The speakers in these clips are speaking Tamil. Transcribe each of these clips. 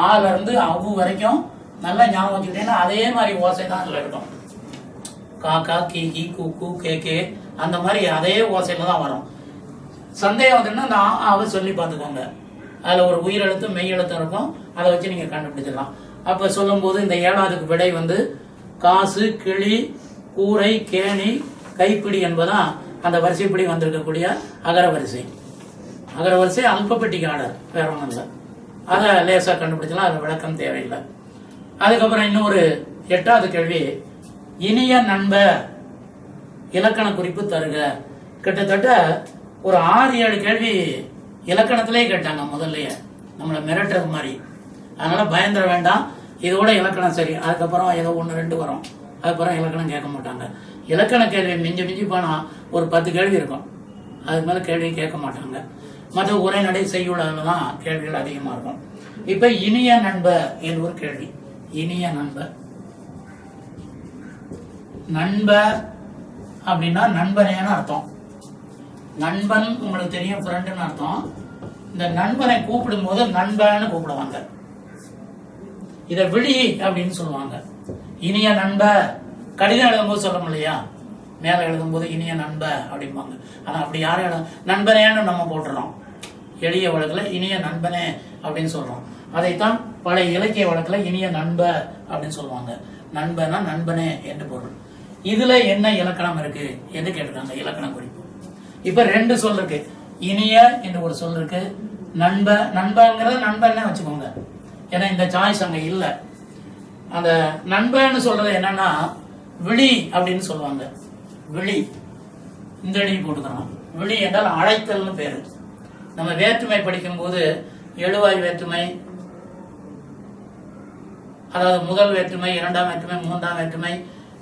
ஆல இருந்து அவ்வு வரைக்கும் நல்லா ஞாபகம் வச்சுக்கிட்டீங்கன்னா அதே மாதிரி ஓசை தான் இதுல இருக்கும். காக்கா, கீ கீ, கூ கூ, கே கே, அந்த மாதிரி அதே ஓசையில தான் வரும். சந்தேகம் வந்துன்னா அந்த ஆவை சொல்லி பார்த்துக்கோங்க. அதுல ஒரு உயிரெழுத்து மெய் எழுத்து இருக்கும், அதை வச்சு நீங்க கண்டுபிடிச்சிடலாம். அப்ப சொல்லும் போது இந்த 7வதுக்கு விடை வந்து காசு, கிளி, கூரை, கேணி, கைப்பிடி என்பதான் அந்த வரிசைப்படி வந்திருக்கக்கூடிய அகர வரிசை. அகர வரிசை அல்பபெட்டிக் ஆர்டர், வேற ஒன்றும் இல்லை. அதை லேசா கண்டுபிடிச்சலாம், அது விளக்கம் தேவையில்லை. அதுக்கப்புறம் இன்னொரு 8வது கேள்வி, இனிய நண்ப இலக்கண குறிப்பு தருக. கிட்டத்தட்ட ஒரு 6-7 கேள்வி இலக்கணத்திலே கேட்டாங்க முதல்லயே, நம்மளை மிரட்டுறது மாதிரி. அதனால பயந்துட வேண்டாம், இதோட இலக்கணம் சரி, அதுக்கப்புறம் ஏதோ 1-2 வரும், அதுக்கப்புறம் இலக்கணம் கேட்க மாட்டாங்க. இலக்கண கேள்வி மிஞ்சி மிஞ்சி போனா ஒரு 10 கேள்வி இருக்கும், அதுக்கு மேல கேள்வி கேட்க மாட்டாங்க. மற்ற உரைநடை செய்யுள்ள தான் கேள்விகள் அதிகமா இருக்கும். இப்ப இனிய நண்ப என்று ஒரு கேள்வி. இனிய நண்ப, நண்ப அப்படின்னா நண்பனேன்னு அர்த்தம். நண்பன் உங்களுக்கு தெரியும், ஃப்ரெண்டுன்னு அர்த்தம். இந்த நண்பனை கூப்பிடும் போது நண்பன்னு கூப்பிடுவாங்க. இத விழி அப்படின்னு சொல்லுவாங்க. இனிய நண்ப, கடிதம் எழுதும்போது சொல்ல முடியா, மேல எழுதும்போது இனிய நண்ப அப்படிம்பாங்க. ஆனா அப்படி யாரும் நண்பனேன்னு நம்ம போட்டுறோம். எளிய வழக்குல இனிய நண்பனே அப்படின்னு சொல்றோம். அதைத்தான் பழைய இலக்கிய வழக்குல இனிய நண்ப அப்படின்னு சொல்லுவாங்க. நண்பனா நண்பனே என்று பொருள். இதுல என்ன இலக்கணம் இருக்கு என்று கேட்டிருக்காங்க, இலக்கண குறிப்பு. இப்ப 2 சொல் இருக்கு. இனிய என்று ஒரு சொல் இருக்கு, நண்ப. நண்பங்கிறத நண்பன்னே வச்சுக்கோங்க, ஏன்னா இந்த சாய்ஸ் அங்க இல்ல. அந்த நண்பன்னு சொல்றது என்னன்னா விழி அப்படின்னு சொல்லுவாங்க. விழி, இந்த அடி போட்டுக்கிறோம். விழி என்றால் அழைத்தல்னு பேரு. நம்ம வேற்றுமை படிக்கும் போது எழுவாய் வேற்றுமை, அதாவது முதல் வேற்றுமை, 2ஆம் வேற்றுமை, 3ஆம் வேற்றுமை,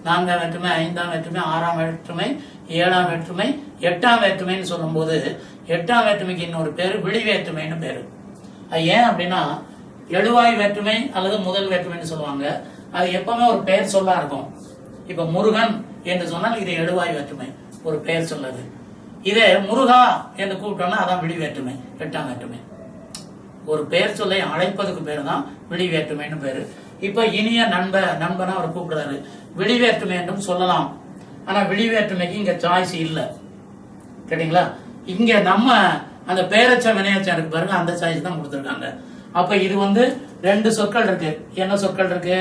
4ஆம் வேற்றுமை, 5ஆம் வேற்றுமை, 6ஆம் வேற்றுமை, 7ஆம் வேற்றுமை, 8ஆம் வேற்றுமைன்னு சொல்லும் போது 8ஆம் வேற்றுமைக்கு இன்னொரு பேரு விழி வேற்றுமைன்னு பேரு. அது ஏன் அப்படின்னா எழுவாய் வேற்றுமை அல்லது முதல் வேற்றுமைன்னு சொல்லுவாங்க. அது எப்பவுமே ஒரு பெயர் சொல்லா இருக்கும். இப்ப முருகன் என்று சொன்னால் இது எழுவாய் வேற்றுமை, ஒரு பெயர் சொல்லது. இதே முருகா என்று கூப்பிட்டோம்னா அதான் விழி வேற்றுமை, 8ஆம் வேற்றுமை. ஒரு பெயர் சொல்லை அழைப்பதுக்கு பேரு தான் விழி வேற்றுமைன்னு பேரு. இப்ப இனிய நண்ப, நண்பனா அவர் கூப்பிடுறாரு, விழி வேற்றுமை என்றும் சொல்லலாம். ஆனா விழி வேற்றுமைக்கு இங்க சாய்ஸ் இல்ல, கேட்டீங்களா? இங்க நம்ம அந்த பெயரச்ச வினையச்சம் இருக்கு பாருங்க, அந்த சாய்ஸ் தான் கொடுத்துருக்காங்க. அப்ப இது வந்து 2 சொற்கள் இருக்கு. என்ன சொற்கள் இருக்கு?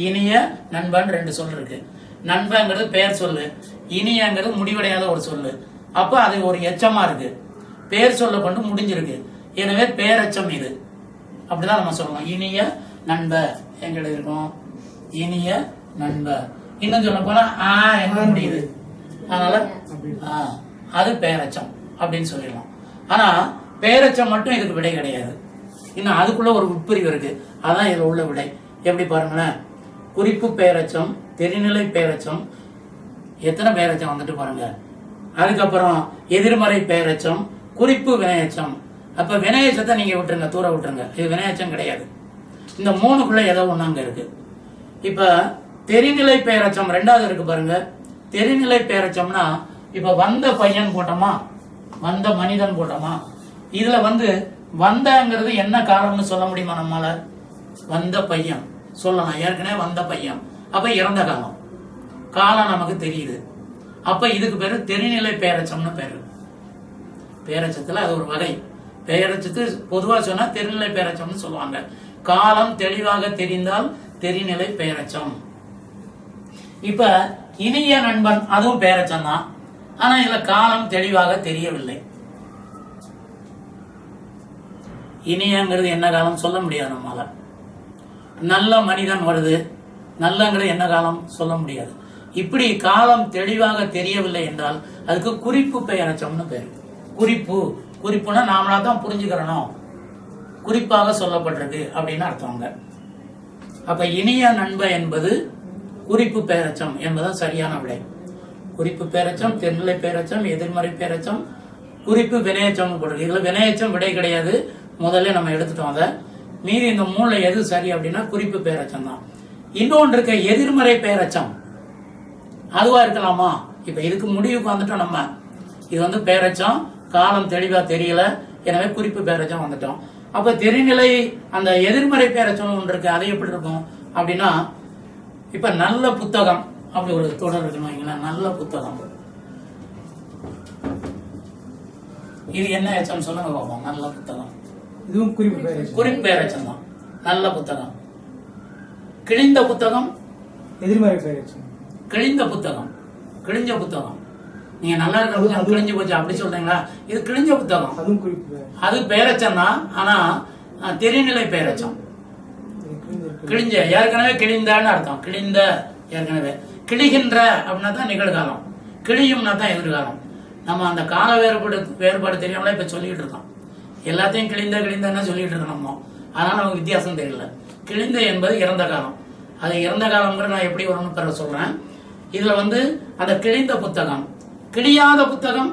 இனிய, நண்பன் 2 சொல் இருக்கு. நண்பங்கிறது பெயர் சொல்லு, இனியங்கிறது முடிவடையாத ஒரு சொல்லு. அப்ப அது ஒரு எச்சமா இருக்கு, பெயர் சொல்ல கொண்டு முடிஞ்சிருக்கு. எனவே பேரச்சம் இது, அப்படிதான் நம்ம சொல்லணும். இனிய நண்ப எங்க இருக்கும்? இனிய நண்ப. இன்னும் சொல்ல போனா எங்க முடியுது, அதனால அது பேரச்சம் அப்படின்னு சொல்லிடலாம். ஆனா பேரச்சம் மட்டும் இதுக்கு விடை கிடையாது. இன்னும் அதுக்குள்ள ஒரு உட்பிரிவு இருக்கு, அதான் இதுல உள்ள விடை. எப்படி பாருங்களேன், குறிப்பு பேரச்சம், தெரிநிலை பேரச்சம், எத்தனை பேரச்சம் வந்துட்டு பாருங்க. அதுக்கப்புறம் எதிர்மறை பேரச்சம், குறிப்பு வினையச்சம். அப்ப வினையச்சத்தை நீங்க விட்டுருங்க, தூர விட்டுருங்க, இது வினையச்சம் கிடையாது. இந்த 3க்குள்ள ஏதோ ஒண்ணு அங்க இருக்கு. இப்ப தெரிநிலை பேரச்சம் 2வது இருக்கு பாருங்க. தெரிநிலை பேரச்சம்னா இப்ப வந்த பையன் போட்டோமா, வந்த மனிதன் போட்டோமா, இதுல வந்து வந்தங்கிறது என்ன காலம்னு சொல்ல முடியுமா நம்மால? வந்த பையன் சொல்லலாம், ஏற்கனவே வந்த பையன், அப்ப இறந்த காலம், காலம் நமக்கு தெரியுது. அப்ப இதுக்கு பேரு தெரிநிலை பேரச்சம்னு பேரு. பேரச்சத்துல அது ஒரு வகை. பேரச்சத்து பொதுவா சொன்னா தெரிநிலை பேரச்சம்னு சொல்லுவாங்க. காலம் தெளிவாக தெரிந்தால் தெரிநிலை பேரச்சம். இப்ப இனிய நண்பன் அதுவும் பேரச்சம் தான், ஆனா இதுல காலம் தெளிவாக தெரியவில்லை. இனியங்கிறது என்ன காலம் சொல்ல முடியாது நம்மால. நல்ல மனிதன் வருது, நல்லங்கிறது என்ன காலம் சொல்ல முடியாது. இப்படி காலம் தெளிவாக தெரியவில்லை என்றால் அதுக்கு குறிப்பு பெயரச்சம்னு பேரு. குறிப்பு, குறிப்புனா நாமளா தான் புரிஞ்சுக்கிறணும், குறிப்பாக சொல்லப்பட்டிருக்கு அப்படின்னு அர்த்தம். அப்ப இனிய நண்ப என்பது குறிப்பு பேரச்சம் என்பதுதான் சரியான விடை. குறிப்பு பேரச்சம், தென்னிலை பேரச்சம், எதிர்மறை பேரச்சம், குறிப்பு வினையச்சம் போட்டிருக்கு. இதுல வினையச்சம் விடை கிடையாது, முதல்ல நம்ம எடுத்துட்டோம் அதை. மீதி இந்த 3ல எது சரி அப்படின்னா குறிப்பு பேரச்சம் தான். இன்னொன்று இருக்க எதிர்மறை பேரச்சம், அதுவா இருக்கலாமா? இப்ப இதுக்கு முடிவுக்கு வந்துட்டோம் நம்ம. இது வந்து பேரச்சம், காலம் தெளிவா தெரியல, எனவே குறிப்பு பேரச்சம் வந்துட்டோம். அப்ப தெரிநிலை அந்த எதிர்மறை பெயரச்சம் ஒன்று இருக்கு, அது எப்படி இருக்கும் அப்படின்னா, இப்ப நல்ல புத்தகம் அப்படி ஒரு தொடர் இருக்குன்னு வைங்களேன். நல்ல புத்தகம், இது என்ன எச்சம் சொல்லுங்க பார்ப்போம். நல்ல புத்தகம், இதுவும் குறிப்பு பெயரச்சம் தான். நல்ல புத்தகம். கிழிந்த புத்தகம் எதிர்மறை பெயரச்சம். கிழிந்த புத்தகம், கிழிஞ்ச புத்தகம். நீங்க நல்லா இருக்கிற புத்தகம் கிழிஞ்சு போச்சு அப்படி சொல்றீங்களா? இது கிழிஞ்ச புத்தகம், அதுவும் குறிப்பு, அது பெயரச்சம் தான். ஆனா தெரிநிலை பெயரச்சம். கிழிஞ்ச ஏற்கனவே கிழிந்தான்னு அர்த்தம். கிழிந்த ஏற்கனவே, கிழிகின்ற அப்படின்னா தான் நிகழ்காலம், கிழியும்னா தான் எதிர்காலம். நம்ம அந்த கால வேறுபாடு தெரியாமல இப்ப சொல்லிட்டு இருக்கோம். எல்லாத்தையும் கிழிந்தன்னு சொல்லிட்டு இருக்கோம் நம்ம. அதனால நமக்கு வித்தியாசம் தெரியல. கிழிந்த என்பது இறந்த காலம். அது இறந்த காலம்ங்கிற நான் எப்படி வரும்னு பிறகு சொல்றேன். இதுல அந்த கிழிந்த புத்தகம், கிழியாத புத்தகம்,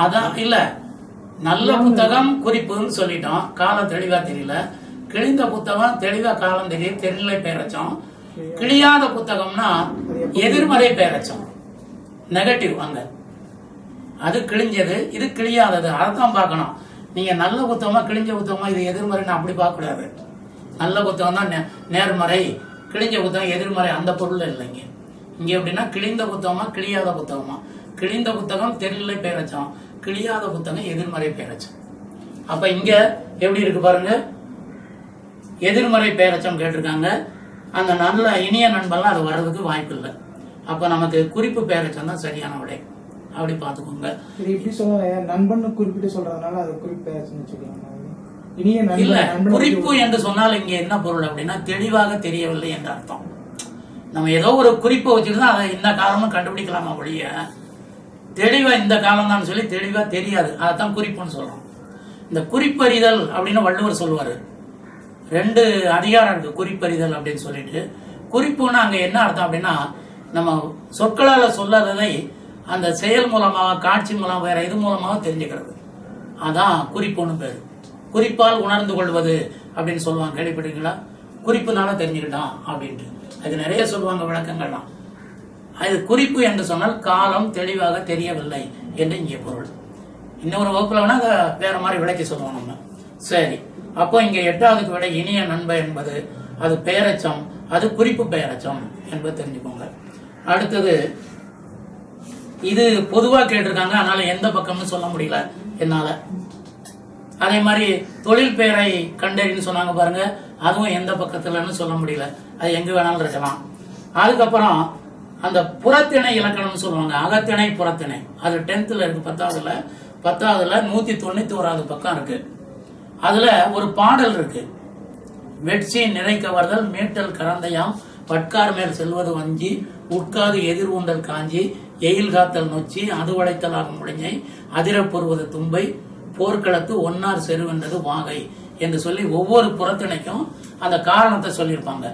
அதான் இல்ல. நல்ல புத்தகம் குறிப்புன்னு சொல்லிட்டோம், காலம் தெளிவா தெரியல. கிழிந்த புத்தகம் தெளிவா காலம் தெரியும், தெரிநிலை பெயரச்சம். கிழியாத புத்தகம்னா எதிர்மறை பெயரச்சம், நெகட்டிவ். அங்க அது கிழிஞ்சது, இது கிழியாதது. அதைத்தான் பார்க்கணும். நீங்க நல்ல புத்தகமா கிழிஞ்ச புத்தகமா இது எதிர்மறைன்னு அப்படி பார்க்க கூடாது. நல்ல புத்தகம் தான் நேர்மறை, கிழிஞ்ச புத்தகம் எதிர்மறை, அந்த பொருள் இல்லைங்க. இங்க எப்படின்னா கிழிந்த புத்தகமா கிழியாத புத்தகமா. கிழிந்த புத்தகம் தெரிநிலை பெயரச்சம், கிழியாத புத்தகம் எதிர்மறை பெயரச்சம். அப்ப இங்க எப்படி இருக்கு பாருங்க, எதிர்மறை பெயரச்சம் கேட்டிருக்காங்க. அந்த நல்ல இனிய நண்பன்லாம் அது வர்றதுக்கு வாய்ப்பு இல்லை. அப்ப நமக்கு குறிப்பு பெயரச்சம் தான் சரியான விடை. அப்படி பாத்துக்கோங்க. இப்படி சொல்ல நண்பன் குறிப்பிட்டு சொல்றதுனால அது குறிப்பு பெயரச்சம் வச்சுக்கலாம். இல்ல, குறிப்பு என்று சொன்னால் இங்க என்ன பொருள் அப்படின்னா தெளிவாக தெரியவில்லை என்ற அர்த்தம். நம்ம ஏதோ ஒரு குறிப்பை வச்சுருந்தா அதை இந்த காலமும் கண்டுபிடிக்கலாமா ஒழிய தெளிவா இந்த காலம் தான் சொல்லி தெளிவா தெரியாது. அதைத்தான் குறிப்புன்னு சொல்றோம். இந்த குறிப்பறிதல் அப்படின்னு வள்ளுவர் சொல்லுவாரு. 2 அதிகாரம் இருக்கு, குறிப்பறிதல் அப்படின்னு சொல்லிட்டு. குறிப்புன்னா அங்க என்ன அர்த்தம் அப்படின்னா, நம்ம சொற்களால சொல்லாததை அந்த செயல் மூலமாக, காட்சி மூலமாக, வேற இது மூலமாக தெரிஞ்சுக்கிறது. அதான் குறிப்புன்னு பேரு. குறிப்பால் உணர்ந்து கொள்வது அப்படின்னு சொல்லுவாங்க, கேள்விப்பட்டீங்களா? குறிப்புனால தெரிஞ்சுக்கிட்டான் அப்படின்ட்டு. அது நிறைய சொல்லுவாங்க விளக்கங்கள்லாம். அது குறிப்பு என்று சொன்னால் காலம் தெளிவாக தெரியவில்லை என்று இங்கே பொருள். இன்னொரு வகுப்புல வேணா அதை வேற மாதிரி விளக்கி சொல்லுவோம் நம்ம. சரி, அப்போ இங்க 8வது விட இனிய நண்பன் என்பது அது பெயரச்சம், அது குறிப்பு பெயரச்சம் என்பது தெரிஞ்சுக்கோங்க. அடுத்தது இது பொதுவா கேட்டிருக்காங்க, அதனால எந்த பக்கம்னு சொல்ல முடியல என்னால. அதே மாதிரி தொழில் பெயரை கண்டறின்னு சொன்னாங்க பாருங்க, அதுவும் எந்த பக்கத்துலன்னு சொல்ல முடியல, அது எங்க வேணாலும் இருக்கலாம். அதுக்கப்புறம் அந்த புறத்திணை இலக்கணம்னு சொல்லுவாங்க, அகத்திணை புறத்திணை. அது 10th இருக்கு, 10வதுல 191வது பக்கம் இருக்கு. அதுல ஒரு பாடல் இருக்கு. வெட்சி நிறை கவர்தல் மீட்டல் கரந்தையாம் பட்கார் மேல் செல்வது வஞ்சி உட்காது எதிர் ஊண்டல் காஞ்சி எயில் காத்தல் நொச்சி அது வளைத்தல் ஆகும் முடிஞ்சை அதிர பொறுவது தும்பை போர்க்களத்து ஒன்னார் செருவென்றது வாகை என்று சொல்லி ஒவ்வொரு புறத்திணைக்கும் அந்த காரணத்தை சொல்லியிருப்பாங்க.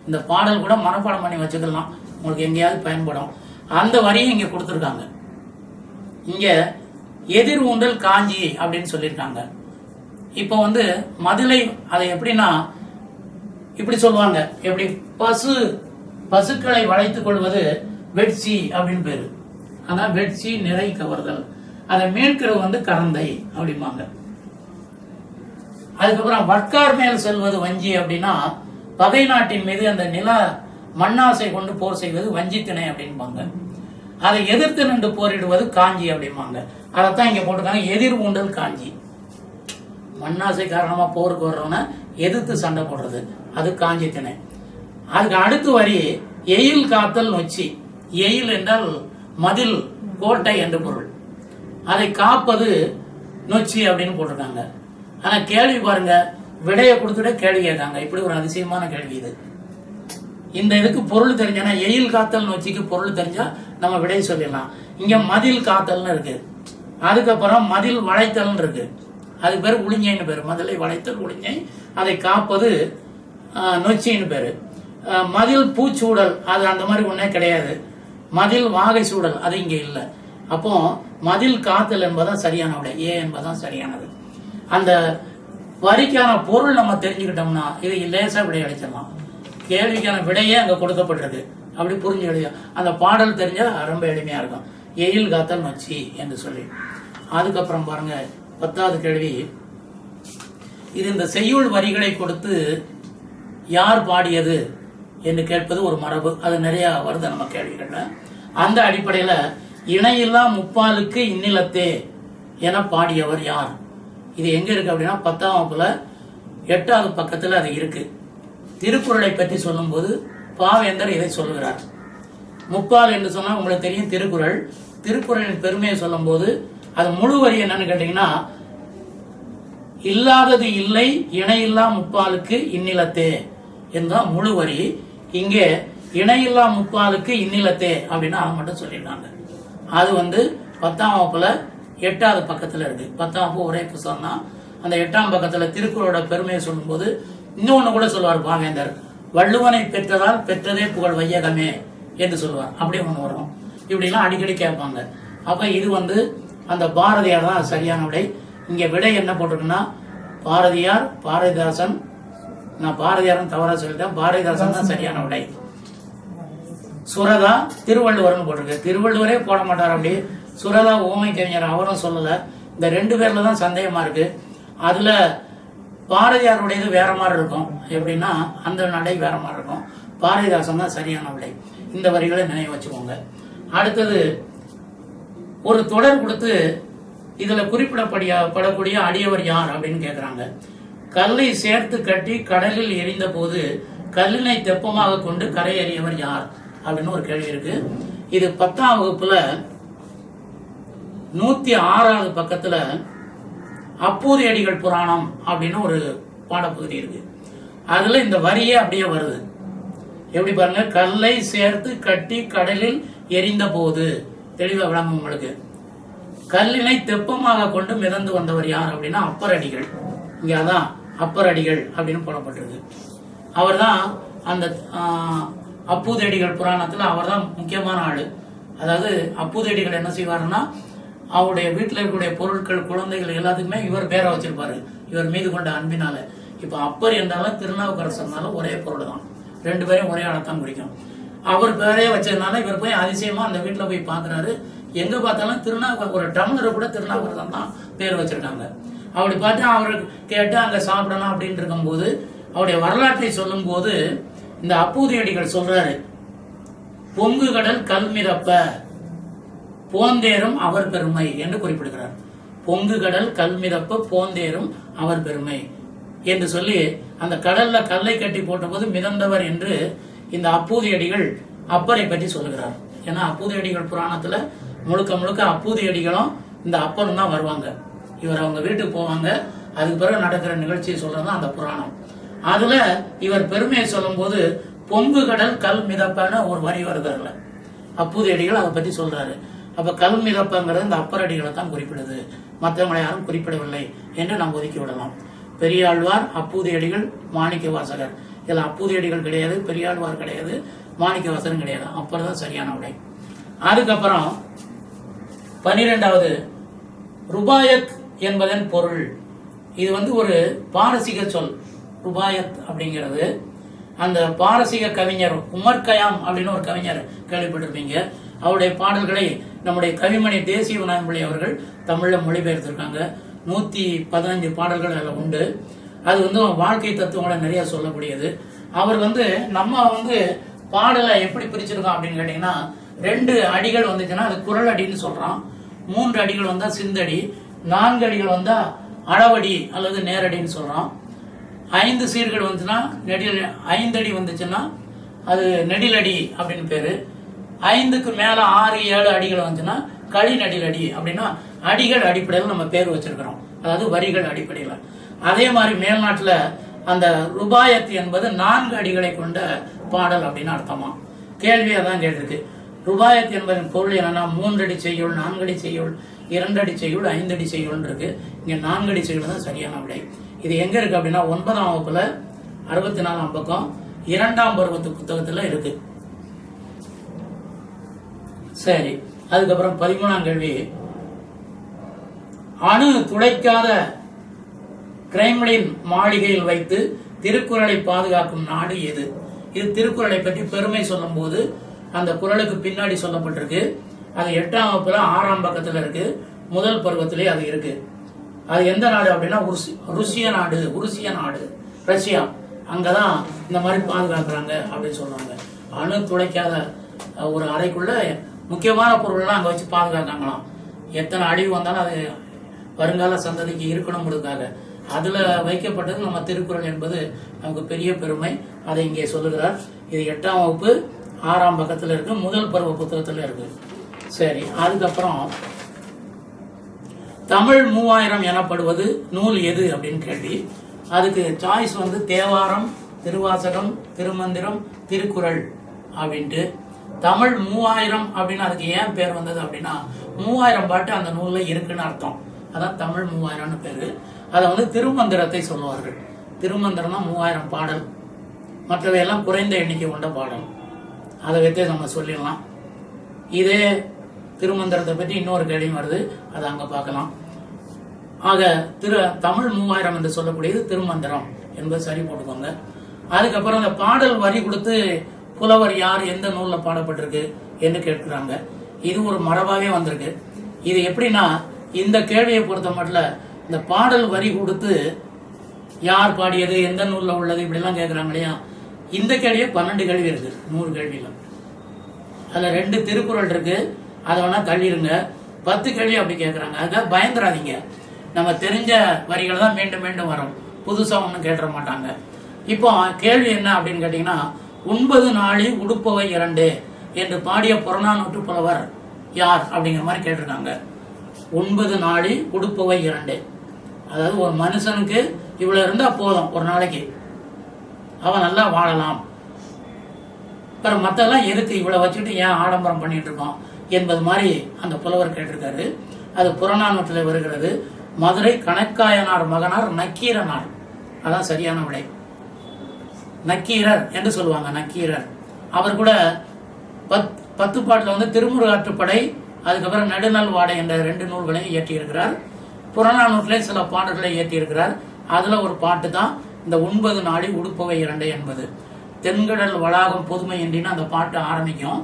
இந்த பாடல் கூட மனப்பாடம் பண்ணி வச்சுக்கலாம், உங்களுக்கு எங்கேயாவது பயன்படும். அந்த வரியை இங்க கொடுத்துருக்காங்க. இங்க எதிர் ஊண்டல் காஞ்சி அப்படின்னு சொல்லியிருக்காங்க. இப்போ மதுளை அதை எப்படின்னா இப்படி சொல்லுவாங்க, எப்படி பசுக்களை வளைத்துக் கொள்வது வெட்சி அப்படின்னு பேரு. அதான் வெட்சி நிறை கவர்தல். அதை மீட்கிறது கரந்தை அப்படிம்பாங்க. அதுக்கப்புறம் வட்கார் மேல் செல்வது வஞ்சி அப்படின்னா பகை நாட்டின் மீது அந்த நில மண்ணாசை கொண்டு போர் செய்வது வஞ்சி திணை அப்படின்பாங்க. அதை எதிர்த்து நின்று போரிடுவது காஞ்சி அப்படிம்பாங்க. அதைத்தான் இங்க போட்டிருக்காங்க, எதிர் ஊண்டல் காஞ்சி. மண்ணாசை காரணமா போருக்கு வர்றவன எதிர்த்து சண்டை போடுறது, அது காஞ்சி திணை. அதுக்கு அடுத்து வரி எயில் காத்தல் நொச்சி. எயில் என்றால் மதில், கோட்டை என்று பொருள். அதை காப்பது நொச்சி அப்படின்னு போட்டிருக்காங்க. ஆனா கேள்வி பாருங்க, விடைய கொடுத்துட்டு கேள்வி கேட்காங்க. இப்படி ஒரு அதிசயமான கேள்வி இது. இந்த இதுக்கு பொருள் தெரிஞ்சா, எயில் காத்தல் நொச்சிக்கு பொருள் தெரிஞ்சா நம்ம விடை சொல்லிடலாம். இங்க மதில் காத்தல்னு இருக்கு, அதுக்கப்புறம் மதில் வளைத்தல் இருக்கு, அதுக்கு பேரு உளிஞ்சைன்னு பேரு. மதிலை வளைத்தல் உளிஞ்சை, அதை காப்பது நொச்சின்னு பேரு. மதில் பூச்சூடல் அது அந்த மாதிரி ஒன்னே கிடையாது. மதில் வாகை சூடல் அது இங்க இல்லை. அப்போ மதில் காத்தல் என்பதான் சரியான விடை, ஏ என்பதான் சரியானது. அந்த வரிக்கான பொருள் நம்ம தெரிஞ்சுக்கிட்டோம்னா இது லேசா விடை அளிச்சிடலாம். கேள்விக்கான விடையே அங்க கொடுக்கப்பட்டிருக்கு, அப்படி புரிஞ்சு எழுதியா. அந்த பாடல் தெரிஞ்சா ரொம்ப எளிமையா இருக்கும். எயில் காத்தல் நொச்சி என்று சொல்லி. அதுக்கப்புறம் பாருங்க 10வது கேள்வி, இது இந்த செய்யுள் வரிகளை கொடுத்து யார் பாடியது என்று கேட்பது ஒரு மரபு. அது நிறைய வருது நம்ம கேள்விகள்ல. அந்த அடிப்படையில இணையில்லா முப்பாலுக்கு இந்நிலத்தே என பாடியவர் யார்? இது எங்க இருக்கு அப்படின்னா 10ஆம் வகுப்புல 8வது பக்கத்துல அது இருக்கு. திருக்குறளை பற்றி சொல்லும் போது பாவேந்தர் இதை சொல்லுகிறார். முப்பால் என்று சொன்னா உங்களுக்கு தெரியும் திருக்குறள். திருக்குறளின் பெருமையை சொல்லும் போது அது முழு வரி என்னன்னு கேட்டீங்கன்னா, இல்லாதது இல்லை இணையில்லா முப்பாலுக்கு இந்நிலத்தே என்றுதான் முழு வரி. இங்கே இணையில்லா முப்பாலுக்கு இந்நிலத்தே அப்படின்னு அதை மட்டும் சொல்லியிருக்காங்க. அது 10ஆம் வகுப்புல 8வது பக்கத்துல இருக்கு. 10ஆம் வகுப்பு ஒரே புத்தகம் தான். அந்த 8ஆம் பக்கத்துல திருக்குறளோட பெருமையை சொல்லும் போது இன்னொன்னு கூட சொல்லுவார் பாவேந்தர், வள்ளுவனை பெற்றதால் பெற்றதே புகழ் வையகமே என்று சொல்லுவார். அப்படி ஒண்ணு வரும். இப்படிலாம் அடிக்கடி கேட்பாங்க. அப்ப இது அந்த பாரதியார் தான் சரியான விடை. இங்க விடை என்ன போட்டிருக்குன்னா, பாரதியார், பாரதிதாசன். நான் பாரதியாரும் தவறா சொல்லிட்டேன், பாரதிதாசன் தான் சரியான விடை. சுரதா, திருவள்ளுவர்னு போட்டிருக்கு. திருவள்ளுவரே போட மாட்டார். அப்படி சுரதா ஓமை கவிஞர் அவரும் சொல்லல. இந்த 2 பேர்ல தான் சந்தேகமா இருக்கு. அதுல பாரதியாருடையது வேற மாதிரி இருக்கும். எப்படின்னா அந்த நடை வேற மாதிரி இருக்கும். பாரதிதாசன் தான் சரியான விடை. இந்த வரிகளை நினைவு வச்சுக்கோங்க. அடுத்தது ஒரு தொடர் கொடுத்து இதுல குறிப்பிடப்படக்கூடிய அடியவர் யார் அப்படின்னு கேக்குறாங்க. கல்லை சேர்த்து கட்டி கடலில் எரிந்த போது கல்லினை தெப்பமாக கொண்டு கரையேறியவர் யார் அப்படின்னு ஒரு கேள்வி இருக்கு. இது 10ஆம் வகுப்புல 106வது பக்கத்துல அப்பூதியடிகள் புராணம் அப்படின்னு ஒரு பாடப்பகுதி இருக்கு. அதுல இந்த வரியே அப்படியே வருது. எப்படி பாருங்க, கல்லை சேர்த்து கட்டி கடலில் எரிந்த போது, தெளிவா விளங்கும் உங்களுக்கு. கல்லினை தெப்பமாக கொண்டு மிதந்து வந்தவர் யார் அப்படின்னா அப்பர் அடிகள். இங்க அதான் அப்பர் அடிகள் அப்படின்னு போடப்பட்டிருக்கு. அவர் தான் அந்த அப்பூதடிகள் புராணத்துல அவர் தான் முக்கியமான ஆளு. அதாவது அப்பூதடிகள் என்ன செய்வாருன்னா, அவருடைய வீட்டில் இருக்கக்கூடிய பொருட்கள், குழந்தைகள் எல்லாத்துக்குமே இவர் பேரை வச்சிருப்பாரு, இவர் மீது கொண்ட அன்பினால. இப்ப அப்பர் என்றாலும் திருநாவுக்கரசர்னாலும் ஒரே பொருள் தான், 2 பேரையும் ஒரே ஆளத்தான் குறிக்கும். அவர் பேரே வச்சதுனால இவர் போய் அதிசயமா அந்த வீட்டுல போய் பாக்குறாரு. எங்க பார்த்தாலும் திருநாவுக்கர், ஒரு டம்ளரை கூட திருநாவுக்கரசர் தான் பேர் வச்சிருக்காங்க. அப்படி பார்த்து அவருக்கு கேட்டு அங்க சாப்பிடணும் அப்படின்னு இருக்கும் போது அவருடைய வரலாற்றை சொல்லும் போது இந்த அப்பூதியடிகள் சொல்றாரு, பொங்கு கடல் கல் மிதப்ப போந்தேரும் அவர் பெருமை என்று குறிப்பிடுகிறார். பொங்கு கடல் கல் மிதப்ப போந்தேரும் அவர் பெருமை என்று சொல்லி அந்த கடல்ல கல்லை கட்டி போட்ட போது மிதந்தவர் என்று இந்த அப்பூதியடிகள் அப்பரை பற்றி சொல்லுகிறார். ஏன்னா அப்பூதியடிகள் புராணத்துல முழுக்க முழுக்க அப்பூதியடிகளும் இந்த அப்பரும் தான் வருவாங்க. இவர் அவங்க வீட்டுக்கு போவாங்க, அதுக்கு பிறகு நடக்கிற நிகழ்ச்சியை சொல்றதுதான் அந்த புராணம். அதுல இவர் பெருமையை சொல்லும் போது பொங்கு கடல் கல் மிதப்பான ஒரு வரி வருதுல, அப்பூதியடிகள் அதை பத்தி சொல்றாரு. அப்ப கல் மிதப்பங்கிறது இந்த அப்பரடிகளை தான் குறிப்பிடுது, மற்றவங்களை யாரும் குறிப்பிடவில்லை என்று நாம் ஒதுக்கி விடலாம். பெரியாழ்வார், அப்பூதியடிகள், மாணிக்க வாசகர். இதுல அப்பூதியடிகள் கிடையாது, பெரியாழ்வார் கிடையாது, மாணிக்க வாசகரும் கிடையாது. அப்பதான் சரியான விடை. அதுக்கப்புறம் 12வது ருபாயத் என்பதன் பொருள். இது ஒரு பாரசீக சொல். ருபாயத் அப்படிங்கிறது அந்த பாரசீக கவிஞர் உமர் கயாம் அப்படின்னு ஒரு கவிஞர் கேள்விப்பட்டிருப்பீங்க. அவருடைய பாடல்களை நம்முடைய கவிமணி தேசிய விநாயகம்பிள்ளை அவர்கள் தமிழ்ல மொழிபெயர்த்திருக்காங்க. 115 பாடல்கள் அதில் உண்டு. அது வாழ்க்கை தத்துவங்களை நிறைய சொல்லக்கூடியது. அவர் நம்ம பாடலை எப்படி பிரிச்சிருக்கோம் அப்படின்னு கேட்டீங்கன்னா, 2 அடிகள் வந்துச்சுன்னா அது குரல் அடின்னு சொல்றோம், 3 அடிகள் வந்தா சிந்தடி, 4 அடிகள் வந்தா அளவடி அல்லது நேரடின்னு சொல்றோம், 5 சீர்கள் வந்துச்சுன்னா நெடில், 5 அடி வந்துச்சுன்னா அது நெடிலடி அப்படின்னு பேரு, 5க்கு மேல 6, 7 அடிகள் வந்துச்சுன்னா களி நெடிலடி அப்படின்னா அடிகள் அடிப்படையில் நம்ம பேர் வச்சிருக்கிறோம், அதாவது வரிகள் அடிப்படையில். அதே மாதிரி மேல்நாட்டுல அந்த ருபாயத் என்பது 4 அடிகளை கொண்ட பாடல் அப்படின்னு அர்த்தமா. கேள்வியா தான் கேட்டிருக்கு. ருபாயத் என்பதன் பொருள் என்னன்னா 3 அடி செய்யுள், 4 அடி செய்யுள், 2 அடி செய்யுள், 5 அடி செய்யுள் இருக்கு. இங்க 4 அடி செய்யுள் தான் சரியான விடை. இது எங்க இருக்கு அப்படின்னா 9ஆம் வகுப்புல 64ஆம் பக்கம் 2ஆம் பருவத்து புத்தகத்துல இருக்கு. சரி, அதுக்கப்புறம் 13ஆம் கேள்வி, அணு துளைக்காத கிரைம்லின் மாளிகையில் வைத்து திருக்குறளை பாதுகாக்கும் நாடு எது? இது திருக்குறளை பற்றி பெருமை சொல்லும் போது அந்த குறளுக்கு பின்னாடி சொல்லப்பட்டிருக்கு. அது 8ஆம் வகுப்புல 6ஆம் பக்கத்துல இருக்கு. முதல் பருவத்திலே அது இருக்கு. அது எந்த நாடு அப்படின்னா ருசிய நாடு, ரஷ்யா. அங்கதான் இந்த மாதிரி பாதுகாக்கிறாங்க அப்படின்னு சொல்றாங்க. அணு துளைக்காத ஒரு அறைக்குள்ள முக்கியமான பொருள்லாம் அங்க வச்சு பாதுகாக்காங்களாம். எத்தனை அழிவு வந்தாலும் அது வருங்கால சந்ததிக்கு இருக்கணுங்கிறதுக்காக அதுல வைக்கப்பட்டது நம்ம திருக்குறள் என்பது நமக்கு பெரிய பெருமை. அதை இங்கே சொல்லுகிறார். இது 8ஆம் வகுப்பு 6ஆம் பக்கத்துல இருக்கு. முதல் பருவ புத்தகத்துல இருக்கு. சரி, அதுக்கப்புறம் தமிழ் 3000 எனப்படுவது நூல் எது அப்படின்னு கேள்வி. அதுக்கு சாய்ஸ் வந்து தேவாரம், திருவாசகம், திருமந்திரம், திருக்குறள் அப்படின்ட்டு. தமிழ் 3000 அப்படின்னு அதுக்கு ஏன் பேர் வந்தது அப்படின்னா 3000 பாட்டு அந்த நூல்ல இருக்குன்னு அர்த்தம். அதான் தமிழ் 3000 பேரு. அதை வந்து திருமந்திரத்தை சொல்லுவார்கள். திருமந்திரம் தான் 3000 பாடல், மற்றவையெல்லாம் குறைந்த எண்ணிக்கை கொண்ட பாடல். அதை வைத்தே நம்ம சொல்லிடலாம். இதே திருமந்திரத்தை பற்றி இன்னொரு கேள்வியும் வருது, அதை அங்க பார்க்கலாம். ஆக தமிழ் 3000 என்று சொல்லக்கூடியது திருமந்திரம் என்பது சரி போட்டுக்கோங்க. அதுக்கப்புறம் அந்த பாடல் வரி கொடுத்து புலவர் யார், எந்த நூல்ல பாடப்பட்டிருக்கு என்று கேட்கிறாங்க. இது ஒரு மரபாவே வந்திருக்கு. இது எப்படின்னா இந்த கேள்வியை பொறுத்த மட்டும் இந்த பாடல் வரி கொடுத்து யார் பாடியது, எந்த நூல்ல உள்ளது இப்படிலாம் கேட்கிறாங்க இல்லையா. இந்த கேள்வியே 12 கேள்வி இருக்கு 100 கேள்வியில. அதுல 2 திருக்குறள் இருக்கு, அதை வேணா தள்ளிடுங்க. 10 கேள்வி அப்படி கேட்கறாங்க. அதுக்காக பயந்துடாதீங்க. நம்ம தெரிஞ்ச வரிகள் தான் மீண்டும் மீண்டும் வரும், புதுசா ஒன்றும் கேட்டுற மாட்டாங்க. இப்போ கேள்வி என்ன அப்படின்னு கேட்டீங்கன்னா 9 நாளி உடுப்பவை 2 என்று பாடிய புறநானூற்று புலவர் யார் அப்படிங்கிற மாதிரி கேட்டிருக்காங்க. 9 நாளி உடுப்பவை 2, அதாவது ஒரு மனுஷனுக்கு இவ்வளவு இருந்தா போதும், ஒரு நாளைக்கு அவன் நல்லா வாழலாம். அப்புறம் மற்றெல்லாம் எதுக்கு இவ்வளவு வச்சுட்டு ஏன் ஆடம்பரம் பண்ணிட்டு இருக்கோம் என்பது மாதிரி அந்த புலவர் கேட்டிருக்காரு. அது புறநானூற்றில் வருகிறது. மதுரை கணக்காயனார் மகனார் நக்கீரனார், அதான் சரியான விடை. நக்கீரர் என்று சொல்லுவாங்க. நக்கீரர் அவர் கூட 10 பாட்டுல வந்து திருமுருகாற்றுப்படை, அதுக்கப்புறம் நெடுநல் வாடை என்ற 2 நூல்களையும் இயற்றியிருக்கிறார். புறநானூற்றிலே சில பாடல்களை இயற்றியிருக்கிறார். அதுல ஒரு பாட்டு தான் இந்த 9 நாளி உடுப்பவை 2 என்பது. தென்கடல் வளாகம் பொதுமை என்றின்னு அந்த பாட்டு ஆரம்பிக்கும்.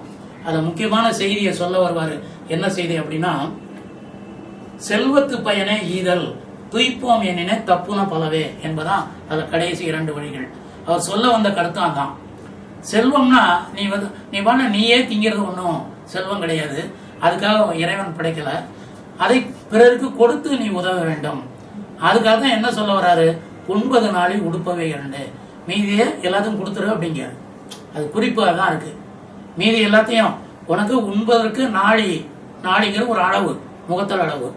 அது முக்கியமான செய்தியை சொல்ல வருவாரு. என்ன செய்தி அப்படின்னா, செல்வத்து பயனே ஈதல் துய்ப்போம் எனினே தப்புன பலவே என்பதான் அதுல கடைசி 2 வழிகள். அவர் சொல்ல வந்த கருத்து அதான். செல்வம்னா நீ பண்ண நீயே திங்கிறது ஒன்றும் செல்வம் கிடையாது. அதுக்காக இறைவன் படைக்கல. அதை பிறருக்கு கொடுத்து நீ உதவ வேண்டும். அதுக்காக தான் என்ன சொல்ல வர்றாரு, 9 நாளி உடுப்பவை 2, மீதியே எல்லாத்தையும் கொடுத்துரு அப்படிங்க. அது குறிப்பாக தான் இருக்கு. மீதி எல்லாத்தையும் உனக்கு உண்பதற்கு நாளிங்கிற ஒரு அளவு, முகத்தல் அளவு,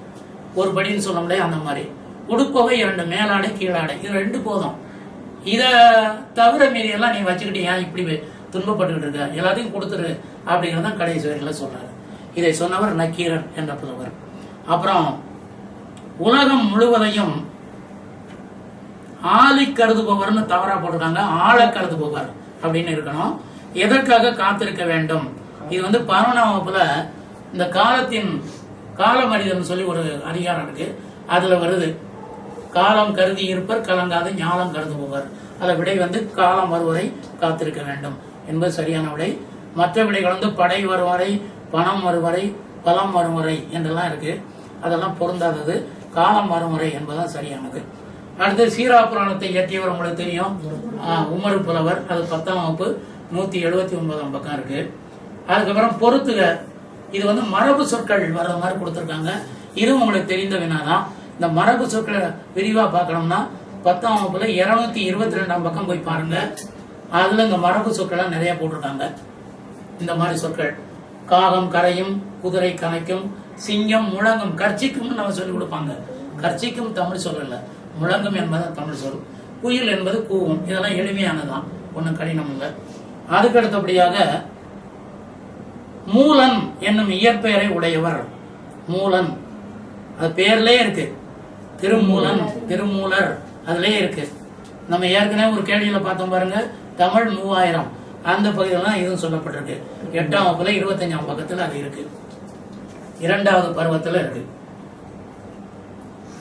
ஒரு படின்னு சொல்ல முடியாது. அந்த மாதிரி உடுப்பவை 2, மேலாடை கீழாடை, இது 2 போதும். இத தவிர மீதி எல்லாம் நீ வச்சுக்கிட்டு ஏன் இப்படி துன்பப்பட்டுக்கிட்டு இருக்க, எல்லாத்தையும் கொடுத்துரு அப்படிங்கிறதான் கடைசி வரையில சொல்றாரு. இதை சொன்னவர் நக்கீரர் என்ற புலவர். அப்புறம் உலகம் முழுவதையும் ஆளி கருதுபவர்னு தவறா போட்டிருக்காங்க. ஆழ கருதுபவர் அப்படின்னு இருக்கணும். எதற்காக காத்திருக்க வேண்டும். இது வந்து 11ஆம் வகுப்புல இந்த காலம் அறிதல் சொல்லி ஒரு அதிகாரம் இருக்கு. அதுல வருது, காலம் கருதி இருப்பர் கலங்காத ஞானம் கருதுபவர். அதுல விடை வந்து காலம் வருவரை காத்திருக்க வேண்டும் என்பது சரியான விடை. மற்ற விடைகள் வந்து படை வரும் வரை, பணம் வரும் வரை, பலம் வரும் வரை என்றெல்லாம் இருக்கு. அதெல்லாம் பொருந்தாதது. காலம் வரும் வரை என்பதுதான் சரியானது. அடுத்து சீரா புராணத்தை இயற்றியவர் உங்களுக்கு தெரியும், உமர் புலவர். அது 10ஆம் வகுப்பு 179ஆம் பக்கம் இருக்கு. அதுக்கப்புறம் பொறுத்துக, இது வந்து மரபு சொற்கள் வர்ற மாதிரி கொடுத்துருக்காங்க. இதுவும் உங்களுக்கு தெரிந்த வினாதான். இந்த மரபு சொற்களை விரிவா பார்க்கணும்னா 10ஆம் வகுப்புல 222ஆம் பக்கம் போய் பாருங்க. அதுல இந்த மரபு சொற்களை நிறைய போட்டிருக்காங்க. இந்த மாதிரி சொற்கள் காகம் கரையும், குதிரை கணைக்கும், சிங்கம் முழங்கும், கர்ச்சிக்கும் நம்ம சொல்லிக் கொடுப்பாங்க. கர்ச்சிக்கும் தமிழ் சொல்லல, முழங்கும் என்பது தமிழ் சொல். குயில் என்பது கூவும். இதெல்லாம் எளிமையானதான், ஒன்னும் கடினம் இல்லை. அதுக்கு அடுத்தபடியாக மூலன் என்னும் இயற்பெயரை உடையவர். மூலன் அது பேர்லயே இருக்கு, திருமூலன், திருமூலர் அதுலயே இருக்கு. நம்ம ஏற்கனவே ஒரு கேள்வியில பார்த்தோம் பாருங்க, தமிழ் 3000 அந்த பகுதியில இதுவும் சொல்லப்பட்டிருக்கு. 8ஆம் வகுப்புல 25ஆம் பக்கத்துல அது இருக்கு. 2வது பருவத்துல இருக்கு,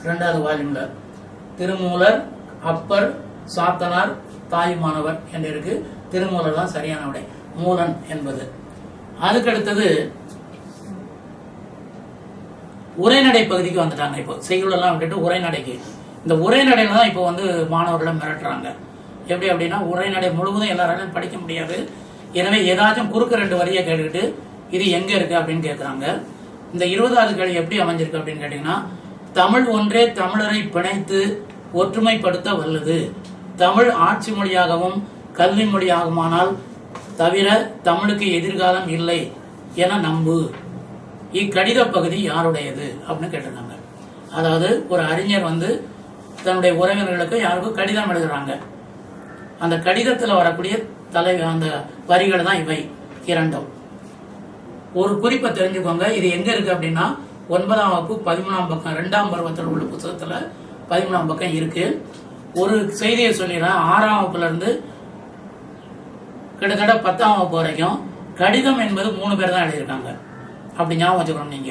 2வது வால்யூம்ல திருமூலர், அப்பர், சாத்தனார், தாயுமானவர் என்று இருக்கு. திருமூலர் தான் சரியான விடை, மூலன் என்பது. அதுக்கு அடுத்தது உரைநடை பகுதிக்கு வந்துட்டாங்க. இப்போ செய்யுளெல்லாம் விட்டுட்டு உரைநடைக்கு. இந்த உரைநடையில தான் இப்போ வந்து மாணவர்களை மிரட்டுறாங்க. எப்படி அப்படின்னா, உரைநடை முழுவதும் எல்லாராலையும் படிக்க முடியாது. எனவே ஏதாச்சும் குறுக்க 2 வரியை கேட்டுக்கிட்டு இது எங்க இருக்கு அப்படின்னு கேட்குறாங்க. இந்த 20வது கேள்வி எப்படி அமைஞ்சிருக்கு அப்படின்னு கேட்டீங்கன்னா, தமிழ் ஒன்றே தமிழரை பிணைத்து ஒற்றுமைப்படுத்த வல்லது. தமிழ் ஆட்சி மொழியாகவும் கல்வி மொழியாகுமானால் தவிர தமிழுக்கு எதிர்காலம் இல்லை என நம்பு. இக்கடித பகுதி யாருடையது அப்படின்னு கேட்டிருக்காங்க. அதாவது ஒரு அறிஞர் வந்து தன்னுடைய உறவினர்களுக்கு யாருக்கும் கடிதம் எழுதுறாங்க. அந்த கடிதத்தில் வரக்கூடிய அந்த வரிகள் தான் இவை இரண்டும். ஒரு குறிப்பை தெரிஞ்சுக்கோங்க. இது எங்க இருக்கு அப்படின்னா 9ஆம் வகுப்பு 13ஆம் பக்கம் 2ஆம் பருவத்தில் உள்ள புத்தகத்துல 13ஆம் பக்கம் இருக்கு. ஒரு செய்தியை சொல்லிடுறேன். 6ஆம் வகுப்புல இருந்து கிட்டத்தட்ட 10ஆம் வகுப்பு வரைக்கும் கடிதம் என்பது 3 பேர் தான் எழுதியிருக்காங்க. அப்படி ஞாபகம் வச்சுக்கணும். நீங்க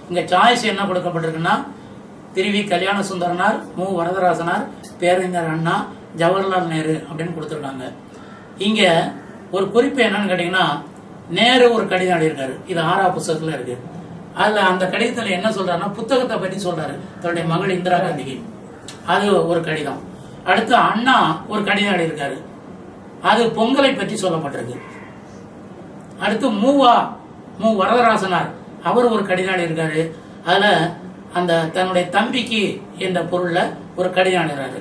இங்க சாய்ஸ் என்ன கொடுக்கப்பட்டிருக்குன்னா, திருவி கல்யாண சுந்தரனார், மு வரதராசனார், பேரறிஞர் அண்ணா, ஜவஹர்லால் நேரு அப்படின்னு கொடுத்துருக்காங்க. இங்க ஒரு குறிப்பு என்னன்னு கேட்டீங்கன்னா, நேரு ஒரு கடிதம் எழுதியிருக்காரு. இது 6ஆம் புத்தகத்துல இருக்கு. அதுல அந்த கடிதத்துல என்ன சொல்றாருன்னா, புத்தகத்தை பற்றி சொல்றாரு, தன்னுடைய மகள் இந்திரா காந்திக்கு. அது ஒரு கடிதம். அடுத்து அண்ணா ஒரு கடிதம் எழுதியிருக்காரு. அது பொங்கலை பற்றி சொல்லப்பட்டிருக்கு. அடுத்து மு வரதராசனார் அவர் ஒரு கடிதம் எழுதியிருக்காரு. அதுல அந்த தன்னுடைய தம்பிக்கு என்ற பொருள்ல ஒரு கடிதம் எழுதுறாரு.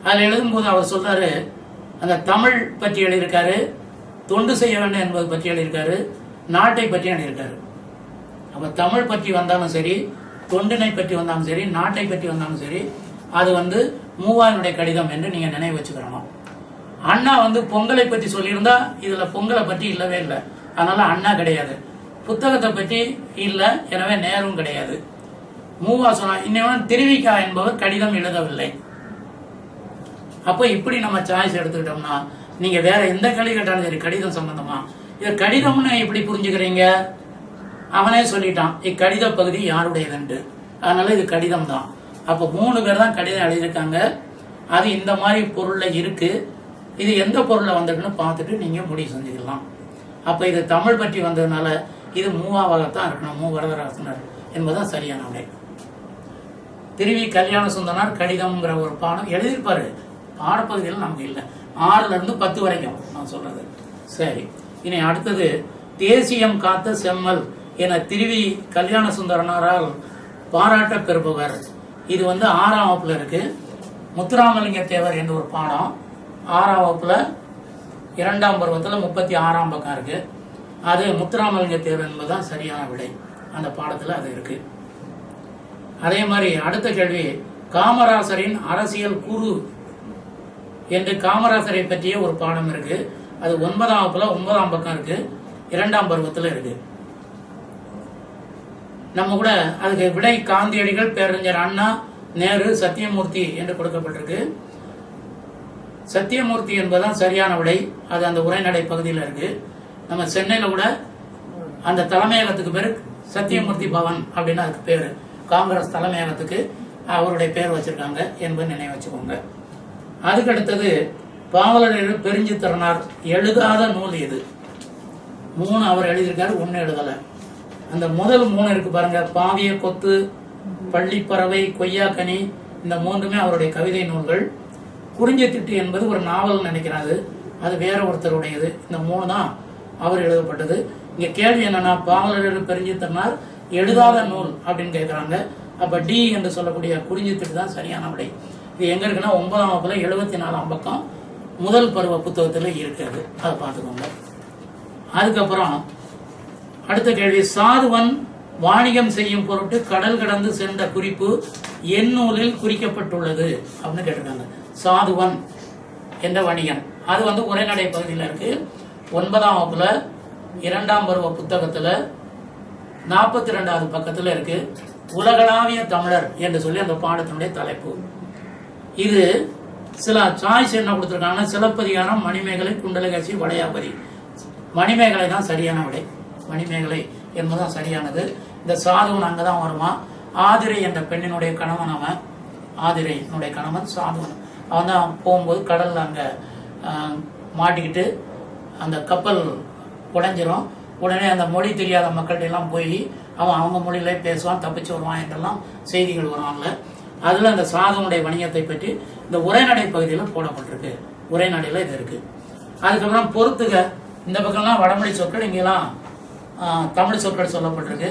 அதுல எழுதும்போது அவர் சொல்றாரு, அந்த தமிழ் பற்றி எழுதியிருக்காரு, தொண்டு செய்ய வேண்டும் என்பது பற்றி எழுதியிருக்காரு, நாட்டை பற்றி எழுதியிருக்காரு. அப்ப தமிழ் பற்றி வந்தாலும் சரி, தொண்டினை பற்றி வந்தாலும் சரி, நாட்டை பற்றி வந்தாலும் சரி, அது வந்து மூவாயினுடைய கடிதம் என்று நீங்க நினைவு வச்சுக்கிறணும். அண்ணா வந்து பொங்கலை பற்றி சொல்லியிருந்தா இதுல பொங்கலை பற்றி இல்லவே இல்லை, அதனால அண்ணா கிடையாது. புத்தகத்தை பற்றி இல்லை, எனவே நேரும் கிடையாது. மூவா சொன்னா. இன்னொன்று திருவிக்கா என்பவர் கடிதம் எழுதவில்லை. அப்போ இப்படி நம்ம சாய்ஸ் எடுத்துக்கிட்டோம்னா, நீங்க வேற எந்த கேள்வி கேட்டாலும் சரி கடிதம் சம்பந்தமா, இது கடிதம்னு எப்படி புரிஞ்சுக்கிறீங்க? அவனே சொல்லிட்டான் இக்கடித பகுதி யாருடையதுண்டு, அதனால இது கடிதம் தான். அப்போ 3 பேர் தான் கடிதம் எழுதியிருக்காங்க. அது இந்த மாதிரி பொருள்ல இருக்கு. இது எந்த பொருள்ல வந்திருக்குன்னு பார்த்துட்டு நீங்க முடிவு செஞ்சுக்கலாம். அப்ப இது தமிழ் பற்றி வந்ததுனால இது மூவாவாகத்தான் இருக்கணும், மு வரதராசனார் என்பதுதான் சரியான விடை. திருவி கல்யாண சுந்தரனார் கடிதம்ங்கிற ஒரு பாடம் எழுதியிருப்பாரு, பாடப்பகுதியில் நமக்கு இல்லை. 6ல இருந்து 10 வரைக்கும் நான் சொல்றது. சரி, இனி அடுத்தது தேசியம் காத்த செம்மல் என திருவி கல்யாண சுந்தரனாரால் பாராட்ட பெறுபவர். இது வந்து 6ஆம் வகுப்புல இருக்கு. முத்துராமலிங்க தேவர் என்ற ஒரு பாடம் 6ஆம் வகுப்புல 2ஆம் பருவத்தில் 36ஆம் பக்கம் இருக்கு. அது முத்துராமலிங்க தேவர் என்பதுதான் சரியான விடை. அந்த பாடத்துல அது இருக்கு. அதே மாதிரி அடுத்த கேள்வி, காமராசரின் அரசியல் கூறு என்று காமராசரை பற்றிய ஒரு பாடம் இருக்கு. அது 9ஆம் வகுப்புல 9ஆம் பக்கம் இருக்கு, 2ஆம் பருவத்துல இருக்கு. நம்ம கூட அதுக்கு விடை காந்தியடிகள், பேரறிஞர் அண்ணா, நேரு, சத்தியமூர்த்தி என்று கொடுக்கப்பட்டிருக்கு. சத்தியமூர்த்தி என்பதுதான் சரியான விடை. அது அந்த உரைநடை பகுதியில் இருக்கு. நம்ம சென்னையில கூட அந்த தலைமையகத்துக்கு பேரு சத்தியமூர்த்தி பவன் அப்படின்னு அதுக்கு பேரு. காங்கிரஸ் தலைமையகத்துக்கு அவருடைய பேர் வச்சிருக்காங்க என்பது நினைவு வச்சுக்கோங்க. அதுக்கு அடுத்தது பாவலர் பெருஞ்சித்திரனார் எழுதாத நூல் எது? 3 அவர் எழுதியிருக்காரு, 1 எழுதல. அந்த முதல் 3 இருக்கு பாருங்க, பாவிய கொத்து, பள்ளிப்பறவை, கொய்யாக்கனி, இந்த 3மே அவருடைய கவிதை நூல்கள். குறிஞ்சித்திட்டு என்பது ஒரு நாவல் நினைக்கிறாரு, அது வேற ஒருத்தருடையது. இந்த 3 தான் அவர் எழுதப்பட்டது. இங்க கேள்வி என்னன்னா, பாவலர் பெருஞ்சித்திரனார் எழுதாத நூல் அப்படின்னு கேட்கிறாங்க. அப்ப டி என்று சொல்லக்கூடிய குறிஞ்சித்திட்டு தான் சரியான விடை. இது எங்க இருக்குன்னா 9ஆம் வகுப்புல 74ஆம் பக்கம் முதல் பருவ புத்தகத்துல இருக்கிறது, அதை பார்த்துக்கோங்க. அதுக்கப்புறம் அடுத்த கேள்வி, சாதுவன் வாணிகம் செய்யும் பொருட்டு கடல் கடந்து சென்ற குறிப்பு என் நூலில் குறிக்கப்பட்டுள்ளது அப்படின்னு கேட்டிருக்காங்க. சாதுவன் என்ற வணிகன், அது வந்து உரைநடை பகுதியில் இருக்கு. 9ஆம் வகுப்புல 2ஆம் பருவ புத்தகத்துல 42வது பக்கத்துல இருக்கு. உலகளாவிய தமிழர் என்று சொல்லி அந்த பாடத்தினுடைய தலைப்பு. இது சில சாய்ஸ் என்ன கொடுத்திருக்காங்கன்னா, சிலப்பதிகாரம், மணிமேகலை, குண்டலகேசி, வளையாபதி. மணிமேகலை தான் சரியான விடை. மணிமேகலை என்பதுதான் சரியானது. இந்த சாதுவன் அங்கதான் வருமா. ஆதிரை என்ற பெண்ணினுடைய கணவன் அவன். ஆதிரையினுடைய கணவன் சாதுவன். அவன் தான் போகும்போது கடல்ல அங்க மாட்டிக்கிட்டு அந்த கப்பல் உடைஞ்சிரும். உடனே அந்த மொழி தெரியாத மக்கள்கிட்ட எல்லாம் போய் அவன் அவங்க மொழியிலே பேசுவான், தப்பிச்சு வருவான் என்றெல்லாம் செய்திகள் வருவாங்கல்ல. அதில் அந்த சாதுவனுடைய வணிகத்தை பற்றி இந்த உரைநடை பகுதியில் போடப்பட்டிருக்கு. உரைநடையில் இது இருக்கு. அதுக்கப்புறம் பொறுத்துக, இந்த பக்கம்லாம் வடமொழி சொற்கள், இங்கெல்லாம் தமிழ் சொற்கள் சொல்லப்பட்டிருக்கு.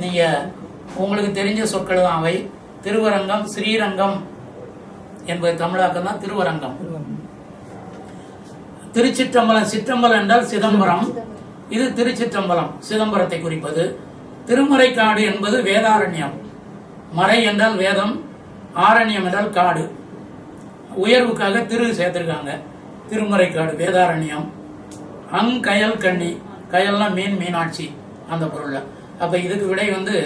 நீங்க உங்களுக்கு தெரிஞ்ச சொற்கள் தான் அவை. திருவரங்கம், ஸ்ரீரங்கம் என்பது தமிழாக்கம் தான் திருவரங்கம். திருச்சிற்றம்பலம், சிற்றம்பலம் என்றால் சிதம்பரம், இது திருச்சிற்றம்பலம் சிதம்பரத்தை குறிப்பது. திருமறைக்காடு என்பது வேதாரண்யம். மறை என்றால் வேதம், ஆரண்யம் என்றால் காடு. உயர்வுக்காக திரு சேர்த்திருக்காங்க. திருமறைக்காடு வேதாரண்யம். அங்கயல் கண்ணி, கயல்னா மீன், மீனாட்சி அந்த பொருள்ல. அப்ப இதுக்கு விடை வந்து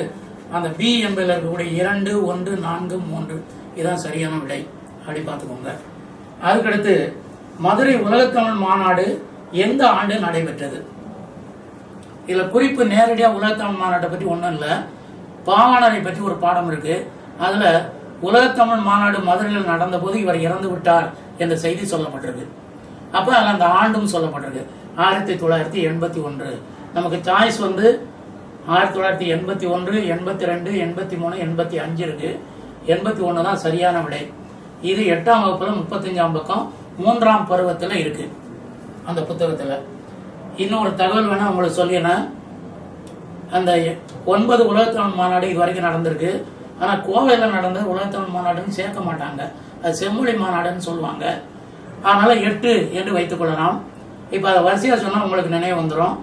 அந்த பி என்பதில் இருக்கக்கூடிய 2, 1, 4, 3 இதுதான் சரியான விடை. அப்படி பார்த்துக்கோங்க. அதுக்கடுத்து மதுரை உலகத்தமிழ் மாநாடு எந்த ஆண்டு நடைபெற்றது? இதுல குறிப்பு நேரடியாக உலகத்தமிழ் மாநாட்டை பற்றி ஒன்றும் இல்லை. பாவாணரை பற்றி ஒரு பாடம் இருக்கு. அதுல உலகத்தமிழ் மாநாடு மதுரையில் நடந்த போது இவர் இறந்து விட்டார் என்ற செய்தி சொல்லப்பட்டிருக்கு. அப்ப அதில் அந்த ஆண்டும் சொல்லப்பட்டிருக்கு, 1981. நமக்கு சாய்ஸ் வந்து 1981, 82, 83, 85 இருக்கு. 81 தான் சரியான விடை. இது 8ஆம் வகுப்புல 35ஆம் பக்கம் 3ஆம் பருவத்துல இருக்கு அந்த புத்தகத்துல. இன்னொரு தகவல் வேணா உங்களுக்கு சொல்லினேன். அந்த 9 உலகத்தமிழ் மாநாடு இது வரைக்கும் நடந்திருக்கு. ஆனா கோவையில் நடந்த உலகத்தமிழ் மாநாடுன்னு சேர்க்க மாட்டாங்க, அது செம்மொழி மாநாடுன்னு சொல்லுவாங்க. அதனால 8 என்று வைத்துக் கொள்ளலாம். இப்ப அதை வரிசையா சொன்னா உங்களுக்கு நினைவு வந்துடும்.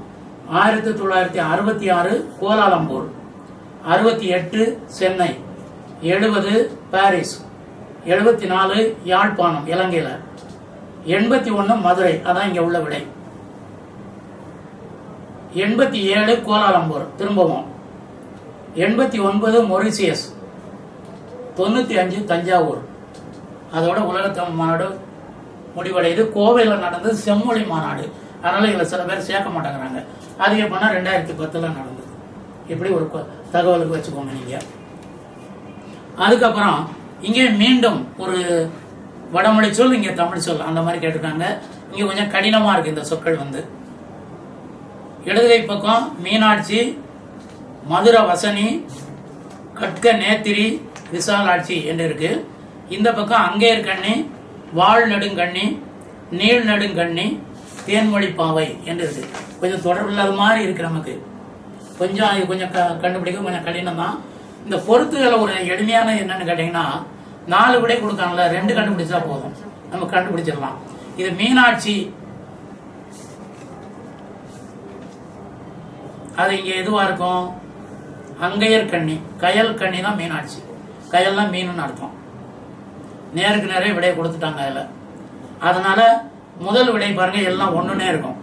1966 கோலாலம்பூர், 68 சென்னை, 70 பாரிஸ், 74 யாழ்ப்பாணம் இலங்கையில, 81 மதுரை, அதான் இங்க உள்ள விடை. 87 கோலாலம்பூர் திரும்பவும், 89 மொரிசியஸ், 95 தஞ்சாவூர். அதோட உலகத்தமிழ் மாநாடு முடிவடையுது. கோவையில் நடந்தது செம்மொழி மாநாடு, அதனால இதுல சில பேர் சேர்க்க மாட்டேங்கிறாங்க. அது எப்படின்னா 2010 நடந்தது. இப்படி ஒரு தகவலுக்கு வச்சுக்கோங்க நீங்க. அதுக்கப்புறம் இங்கே மீண்டும் ஒரு வடமொழி சொல், இங்க தமிழ் சொல் அந்த மாதிரி கேட்டிருக்காங்க. இங்க கொஞ்சம் கடினமா இருக்கு இந்த சொற்கள் வந்து. இடதுகை பக்கம் மீனாட்சி, மதுர வசனி, கட்க நேத்திரி, விசாலாட்சி என்று இருக்கு. இந்த பக்கம் அங்கேயர் கண்ணி, வாழ் நெடுங்கண்ணி, நீள் நெடுங்கண்ணி, தேன்மொழி பாவை என்று இருக்கு. கொஞ்சம் தொடர்பு இல்லாத மாதிரி இருக்கு நமக்கு. கொஞ்சம் இது கொஞ்சம் கண்டுபிடிக்க கொஞ்சம் கடினம் தான். இந்த பொறுத்துகளை ஒரு எளிமையான என்னன்னு கேட்டீங்கன்னா, 4 விடை கொடுக்காங்கல்ல, 2 கண்டுபிடிச்சா போதும், நம்ம கண்டுபிடிச்சிடலாம். இது மீனாட்சி, அது இங்க எதுவா இருக்கும்? அங்கையர் கண்ணி, கயல் கண்ணி தான் மீனாட்சி. கயல்னா மீன் அர்த்தம். நேருக்கு நிறைய விடை கொடுத்துட்டாங்க அதுல. அதனால முதல் விடை பாருங்க, எல்லாம் ஒண்ணுனே இருக்கும்.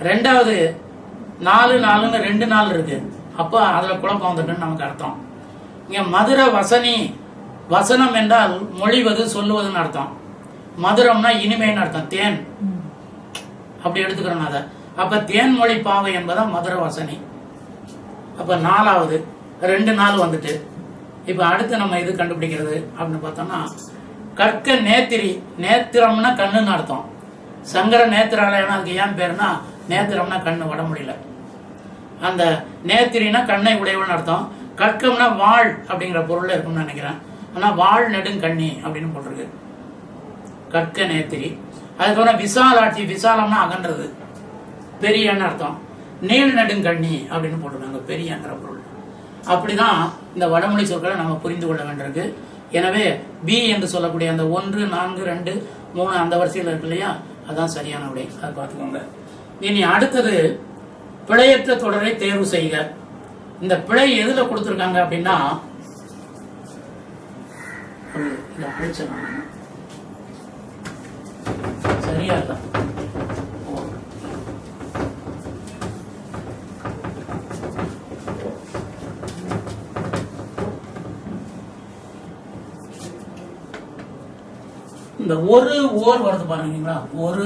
ரெண்டாவது 4, 4ன்னு 2 நாள் இருக்கு. அப்ப அதுல குழப்பம் வந்துட்டுன்னு நமக்கு அர்த்தம். இங்க மதுர வசனி, வசனம் என்றால் மொழிவது, சொல்லுவதுன்னு அர்த்தம். மதுரம்னா இனிமைன்னு அர்த்தம், தேன் அப்படி எடுத்துக்கிறோம் அதை. அப்ப தேன்மொழி பாவை என்பதான் மதுர வசனி. அப்ப 4வது 2 நாள் வந்துட்டு. இப்ப அடுத்து நம்ம இது கண்டுபிடிக்கிறது அப்படின்னு பார்த்தோம்னா, கற்க நேத்திரி, நேத்திரம்னா கண்ணுன்னு அர்த்தம். சங்கர நேத்திராலயம்னா அதுக்கு ஏன் பேருனா, நேத்திரம்னா கண்ணு வடமொழியில. அந்த நேத்திரினா கண்ணை உடையவள்னு அர்த்தம். கற்கம்னா வாழ் அப்படிங்கிற பொருள்ல இருக்கும்னு நினைக்கிறேன். ஆனா வாழ் நெடுங்கண்ணி அப்படின்னு போட்டிருக்கு, கற்க நேத்திரி. அதுக்கப்புறம் விசாலாட்சி, விசாலம்னா அகன்றது, பெரியன்னு அர்த்தம். நீள் நெடுங்கண்ணி அப்படின்னு போட்டிருக்காங்க, பெரியன்ற பொருள். அப்படிதான் இந்த வடமொழி சொற்களை நம்ம புரிந்து கொள்ள வேண்டியிருக்கு. எனவே பி என்று சொல்லக்கூடிய அந்த 1, 4, 2, 3 அந்த வரிசையில் இருக்கு இல்லையா, அதான் சரியான விடை. அதை பார்த்துக்கோங்க. இனி அடுத்தது பிழையற்ற தொடரை தேர்வு செய்க. இந்த பிழை எதுல கொடுத்திருக்காங்க அப்படின்னா, சரியா இல்ல, இந்த ஒரு ஓர் வருது பாருங்களா, ஒரு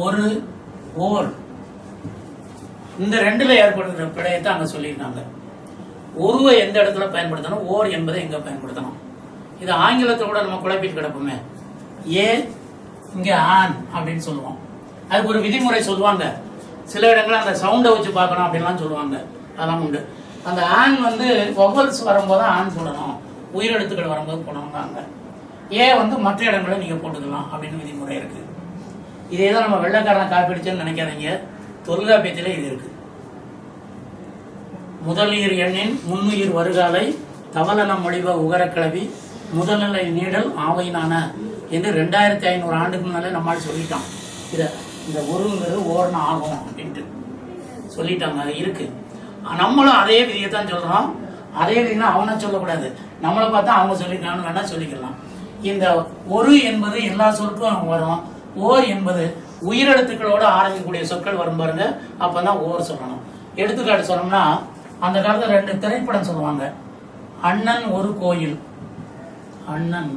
ஒரு ஓர், இந்த 2ல ஏற்படுகிற பிழையத்தை அங்க சொல்லியிருக்காங்க. ஒருவை எந்த இடத்துல பயன்படுத்தணும், ஓர் என்பதை எங்க பயன்படுத்தணும். இது ஆங்கிலத்தை கூட நம்ம குழப்பிட்டு கிடப்போமே. ஏ இங்க ஆன் அப்படின்னு சொல்லுவோம். அதுக்கு ஒரு விதிமுறை சொல்லுவாங்க. சில இடங்கள்ல அந்த சவுண்டை வச்சு பார்க்கணும் அப்படின்லாம் சொல்லுவாங்க. அதெல்லாம் உண்டு. அந்த ஆன் வந்து வவல்ஸ் வரும்போது ஆன் போடணும், உயிரெழுத்துக்கள் வரும்போது போடணும்னாங்க. வந்து மற்ற இடங்களில் நீங்க போட்டுக்கலாம் அப்படின்னு விதிமுறை இருக்கு. இதே தான் நம்ம வெள்ளைக்காரனை காப்பிடிச்சேன்னு நினைக்காதீங்க. தொல்காப்பியத்திலே இது இருக்கு. முதலீர் எண்ணின் முன்னுயிர் வருகாலை தவளன மொழிவ உகரக்கிழவி முதல்நிலை நீடல் ஆவைனான என்று 2500 ஆண்டுக்கு முன்னாலே நம்மால் சொல்லிட்டோம். இதை இந்த ஒருங்கிறது ஓரணம் ஆகும் அப்படின்ட்டு சொல்லிட்டாங்க. அது இருக்கு. நம்மளும் அதே விதியை தான் சொல்றோம். அதே விதினா அவனை சொல்லக்கூடாது, நம்மளை பார்த்தா அவங்க சொல்லிருக்கான்னு வேணா சொல்லிக்கலாம். இந்த ஒரு என்பது எல்லா சொற்கும் வரும். ஓர் என்பது உயிரெழுத்துக்களோட ஆரம்பிக்கக்கூடிய சொற்கள் வரும் பாருங்க, அப்பதான் ஓர் சொல்லணும். எடுத்துக்காட்டு சொல்லணும்னா, அந்த காலத்துல 2 திரைப்படம் சொல்லுவாங்க. அண்ணன் ஒரு கோயில், அண்ணன்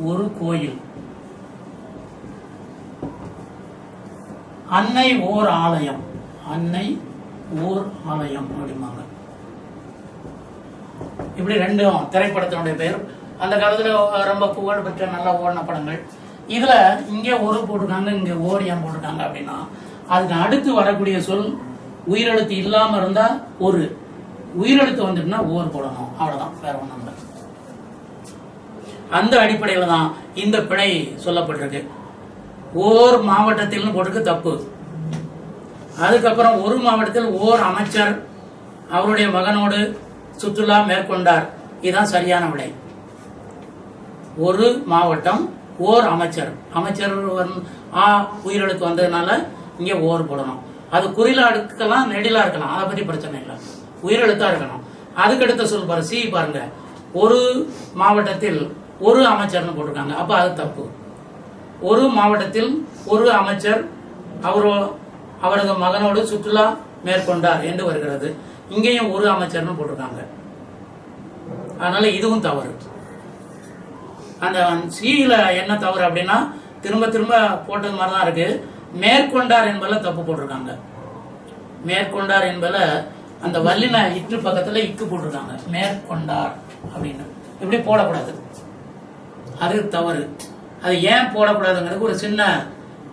ஒரு கோயில், அன்னை ஓர் ஆலயம், அன்னை ஓர் ஆலயம் அப்படிம்பாங்க. இப்படி 2 திரைப்படத்தினுடைய பெயர். அந்த காலத்துல ரொம்ப புகழ் பெற்ற நல்ல ஓடின படங்கள். இதுல இங்கே ஒரு போட்டிருக்காங்க, இங்க ஓர் ஏன் போட்டிருக்காங்க அப்படின்னா, அதுக்கு அடுத்து வரக்கூடிய சொல் உயிரெழுத்து இல்லாம இருந்தா ஒரு, உயிரெழுத்து வந்துட்டுனா ஓர் போடணும். அவ்வளவுதான், வேற ஒண்ணும் இல்லை. அந்த அடிப்படையில தான் இந்த பிழை சொல்லப்பட்டிருக்கு. ஓர் மாவட்டத்தில் போட்டிருக்கு, தப்பு. அதுக்கப்புறம் ஒரு மாவட்டத்தில் ஓர் அமைச்சர் அவருடைய மகனோடு சுற்றுலா மேற்கொண்டார், இதுதான் சரியான விடை. ஒரு மாவட்டம் ஓர் அமைச்சர், அமைச்சர் உயிரெழுத்து வந்ததுனால இங்க ஓர் போடணும். அது குறிலா இருக்கலாம், நெடிலா இருக்கலாம், அதை பத்தி பிரச்சனை இல்லை, உயிரெழுத்தா இருக்கணும். அதுக்கடுத்த சொல் பாரு, சி பாருங்க, ஒரு மாவட்டத்தில் ஒரு அமைச்சர்னு போட்டிருக்காங்க, அப்ப அது தப்பு. ஒரு மாவட்டத்தில் ஒரு அமைச்சர் அவரது மகனோடு சுற்றுலா மேற்கொண்டார் என்று வருகிறது. இங்கேயும் ஒரு அமைச்சர்னு போட்டிருக்காங்க, அதனால இதுவும் தவறு. அந்த சீல என்ன தவறு அப்படின்னா, திரும்ப திரும்ப போட்டது மாதிரிதான் இருக்கு. மேற்கொண்டார் என்பதில் தப்பு போட்டிருக்காங்க. மேற்கொண்டார் என்பதில் அந்த வல்லின இட்டு பக்கத்துல இக்கு போட்டிருக்காங்க, மேற்கொண்டார் அப்படின்னு. இப்படி போடக்கூடாது, அது தவறு. அது ஏன் போடக்கூடாதுங்கிறது ஒரு சின்ன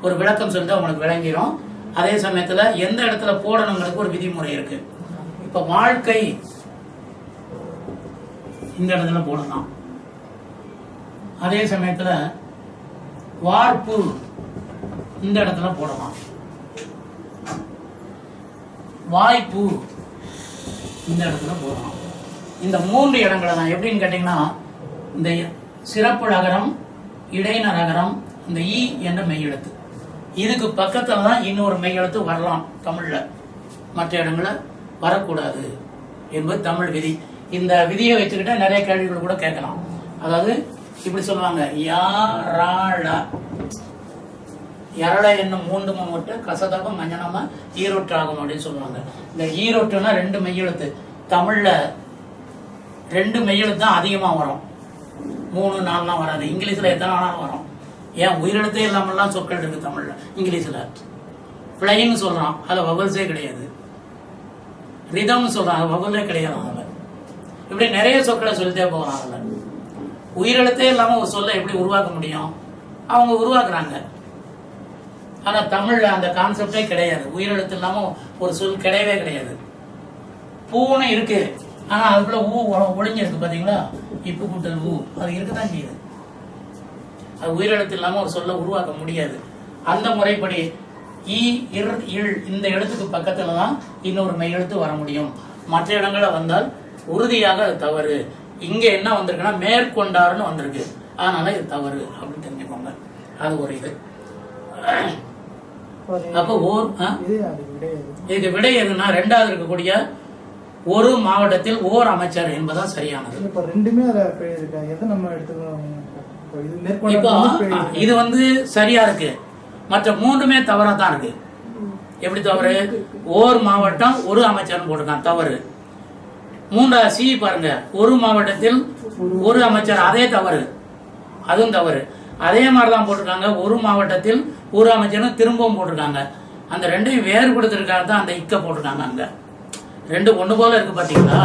ஒரு விளக்கம் சொல்லிட்டு உங்களுக்கு விளங்கிடும். அதே சமயத்துல எந்த இடத்துல போடணுங்கிறதுக்கு ஒரு விதிமுறை இருக்கு. இப்ப வாழ்க்கை இந்த இடத்துல போடலாம். அதே சமயத்துல வார்ப்பு இந்த இடத்துல போடலாம். வாய்ப்பு இந்த இடத்துல போடலாம். இந்த 3 இடங்களை தான் எப்படின்னு கேட்டீங்கன்னா, இந்த சிறப்பு நகரம், இடைநகரம், இந்த ஈ என்ற மெய்யெழுத்து, இதுக்கு பக்கத்துல தான் இன்னொரு மெய்யெழுத்து வரலாம் தமிழ்ல, மற்ற இடங்கள வரக்கூடாது என்பது தமிழ் விதி. இந்த விதியை வச்சுக்கிட்ட நிறைய கேள்விகள் கூட கேட்கலாம். அதாவது இப்படி சொல்லுவாங்க, எரள என்னும் 3 முட்டு கசதகம் மஞ்சனமா ஈரோட்டாகும் அப்படின்னு சொல்லுவாங்க. இந்த ஈரோட்டுனா 2 மெய்யெழுத்து. தமிழ்ல 2 மெய்யெழுத்து தான் அதிகமா வரும், 3 4 வராது. இங்கிலீஷ்ல எத்தனை வேணாலும் வரும். ஏன் உயிரெழுத்தே இல்லாமல்லாம் சொற்கள் இருக்கு தமிழ்ல. இங்கிலீஷ்ல பிளைன்னு சொல்றான், அதுல வவல்ஸே கிடையாது. ரிதம்னு சொல்றான், அது வவல்லே கிடையாது. அதுல இப்படி நிறைய சொற்களை சொல்லிட்டே போகலாம். அதுல உயிரெழுத்தே இல்லாம ஒரு சொல்ல எப்படி உருவாக்க முடியும்? அவங்க உருவாக்குறாங்க. ஆனா தமிழ்ல அந்த கான்செப்டே கிடையாது. உயிரெழுத்து இல்லாம ஒரு சொல் கிடையவே கிடையாது. பூன்னு இருக்கு, ஆனா அதுக்குள்ள ஊ ஒளிஞ்சிருக்கு பாத்தீங்களா, இப்பு கூட்டல் ஊ, அது இருக்குதான் செய்யுது. அது உயிரெழுத்து இல்லாம ஒரு சொல்ல உருவாக்க முடியாது. அந்த முறைப்படி ஈ இர் இல் இந்த எழுத்துக்கு பக்கத்துல தான் இன்னொரு மெய் எழுத்து வர முடியும். மற்ற இடங்களை வந்தால் உறுதியாக அது தவறு. இங்க என்ன வந்திருக்குன்னா மேற்கொண்டாருன்னு வந்திருக்கு, அதனால இது தவறு அப்படின்னு தெரிஞ்சுக்கோங்க. அது ஒரு இது. அப்ப இதுக்கு விடை எதுன்னா, 2வது இருக்கக்கூடிய ஒரு மாவட்டத்தில் ஓர் அமைச்சர் என்பதான் சரியானது. இது வந்து சரியா இருக்கு, மற்ற 3மே தவறா தான் இருக்கு. எப்படி தவறு? ஓர் மாவட்டம் ஒரு அமைச்சர் போட்டிருக்கான், தவறு. 3வது சி பாருங்க, ஒரு மாவட்டத்தில் ஒரு அமைச்சர், அதே தவறு, அதுவும் தவறு. அதே மாதிரிதான் போட்டிருக்காங்க, ஒரு மாவட்டத்தில் ஒரு அமைச்சர் திரும்பவும் போட்டிருக்காங்க. அந்த 2ஐயும் வேறுபடுத்திருக்காக தான் அந்த இக்க போட்டிருக்காங்க. அங்க 2 ஒண்ணு போல இருக்கு பாத்தீங்களா?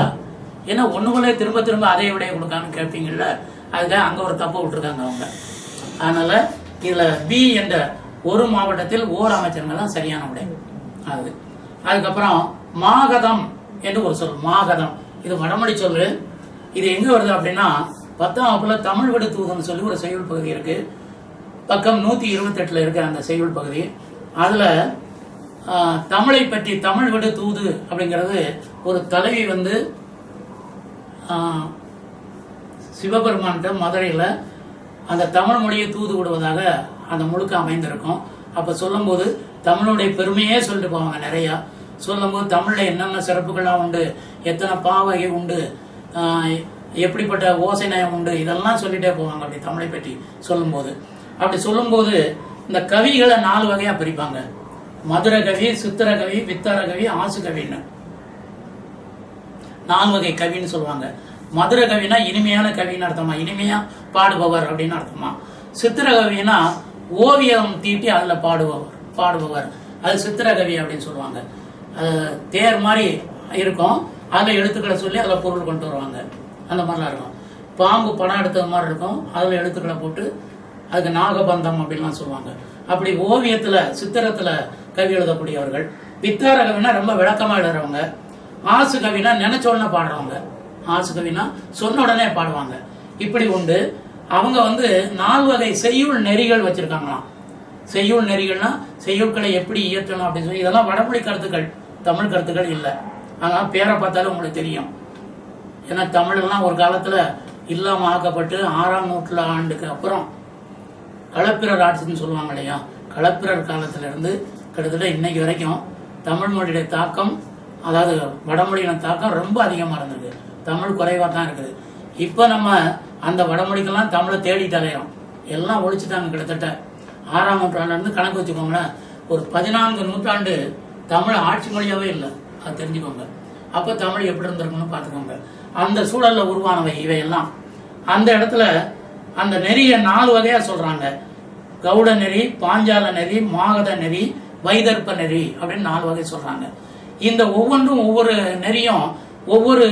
ஏன்னா ஒண்ணு போல திரும்ப திரும்ப அதே விடையை கொடுக்கான்னு கேட்பீங்கல்ல, அதுக்காக அங்க ஒரு தப்பு விட்டுருக்காங்க அவங்க. அதனால இதுல பி என்ற ஒரு மாவட்டத்தில் ஓர் அமைச்சர்கள் தான் சரியான விடை. அதுக்கப்புறம் மாகதம் என்று ஒரு சொல். மாகதம் இது வடமொழி சொல்லு. இது எங்க வருது அப்படின்னா 10ஆம் வகுப்புல தமிழ் விடு தூதுன்னு சொல்லி ஒரு செய்யுள் பகுதி இருக்கு. பக்கம் 128 இருக்கு அந்த செய்யுள் பகுதி. அதுல தமிழை பற்றி தமிழ் விடு தூது அப்படிங்கிறது ஒரு தலைவி வந்து சிவபெருமான்கிட்ட மதுரையில் அந்த தமிழ் மொழியை தூது விடுவதாக அந்த முழுக்க அமைந்திருக்கும். அப்போ சொல்லும்போது தமிழுடைய பெருமையே சொல்லிட்டு போவாங்க. நிறையா சொல்லும்போது தமிழில் என்னென்ன சிறப்புகள்லாம் உண்டு, எத்தனை பாவகை உண்டு, எப்படிப்பட்ட ஓசை நயம் உண்டு, இதெல்லாம் சொல்லிட்டே போவாங்க அப்படி தமிழை பற்றி சொல்லும்போது. அப்படி சொல்லும்போது இந்த கவிகளை 4 வகையாக பிரிப்பாங்க. மதுர கவி, சித்திர கவி, வித்தர கவி, ஆசு கவின்னு 4 வகை கவின்னு சொல்லுவாங்க. மதுர கவினா இனிமையான கவின்னு அர்த்தமா, இனிமையா பாடுபவர் அப்படின்னு அர்த்தமா. சித்திர கவினா ஓவியம் தீட்டி அதுல பாடுபவர் அது சித்திர கவி அப்படின்னு சொல்லுவாங்க. தேர் மாதிரி இருக்கும், அதுல எழுத்துக்களை சொல்லி அதுல பொருள் கொண்டு வருவாங்க. அந்த மாதிரிலாம் இருக்கும். பாம்பு படம் எடுத்தது மாதிரி இருக்கும், அதுல எழுத்துக்களை போட்டு அதுக்கு நாகபந்தம் அப்படின்லாம் சொல்லுவாங்க. அப்படி ஓவியத்துல சித்திரத்துல கவி எழுதக்கூடியவர்கள். வித்தார கவினா ரொம்ப விளக்கமா எழுதுறவங்க. ஆசு கவினா நினைச்ச உடனே பாடுறவங்க. ஆசு கவினா சொன்ன உடனே பாடுவாங்க. இப்படி உண்டு. அவங்க வந்து 4 வகை செய்யுள் நெறிகள் வச்சிருக்காங்களாம். செய்யுள் நெறிகள்னா செய்யுட்களை எப்படி இயற்றணும் அப்படின்னு சொல்லி, இதெல்லாம் வடமொழி கருத்துக்கள், தமிழ் கருத்துக்கள் இல்லை. ஆனால் பேரை பார்த்தாலும் உங்களுக்கு தெரியும். ஏன்னா தமிழ்லாம் ஒரு காலத்துல இல்லாம ஆக்கப்பட்டு 6ஆம் நூற்றாண்டுக்கு அப்புறம் களப்பிரர் ஆட்சின்னு சொல்லுவாங்க இல்லையா, களப்பிரர் காலத்துல இருந்து கிட்டத்தட்ட இன்னைக்கு வரைக்கும் தமிழ் மொழியுடைய தாக்கம், அதாவது வடமொழியின தாக்கம் ரொம்ப அதிகமா இருந்திருக்கு. தமிழ் குறைவா தான் இருக்குது. இப்ப நம்ம அந்த வடமொழிக்கெல்லாம் தமிழை தேடிட்டு அலையிறோம். எல்லாம் ஒழிச்சுட்டாங்க. கிட்டத்தட்ட 6ஆம் நூற்றாண்டுல இருந்து கணக்கு வச்சுக்கோங்களேன், ஒரு 14 நூற்றாண்டு தமிழ் ஆட்சி மொழியாவே இல்லை. அது தெரிஞ்சுக்கோங்க. அப்ப தமிழ் எப்படி இருந்திருக்குன்னு பாத்துக்கோங்க. அந்த சூழல்ல உருவானவை இவையெல்லாம். அந்த இடத்துல அந்த நெறிய 4 வகையா சொல்றாங்க. கவுட நெறி, பாஞ்சால நெறி, மாகத நெறி, வைதர்ப்ப நெறி அப்படின்னு 4 வகை சொல்றாங்க. இந்த ஒவ்வொன்றும் ஒவ்வொரு நெறியும் ஒவ்வொரு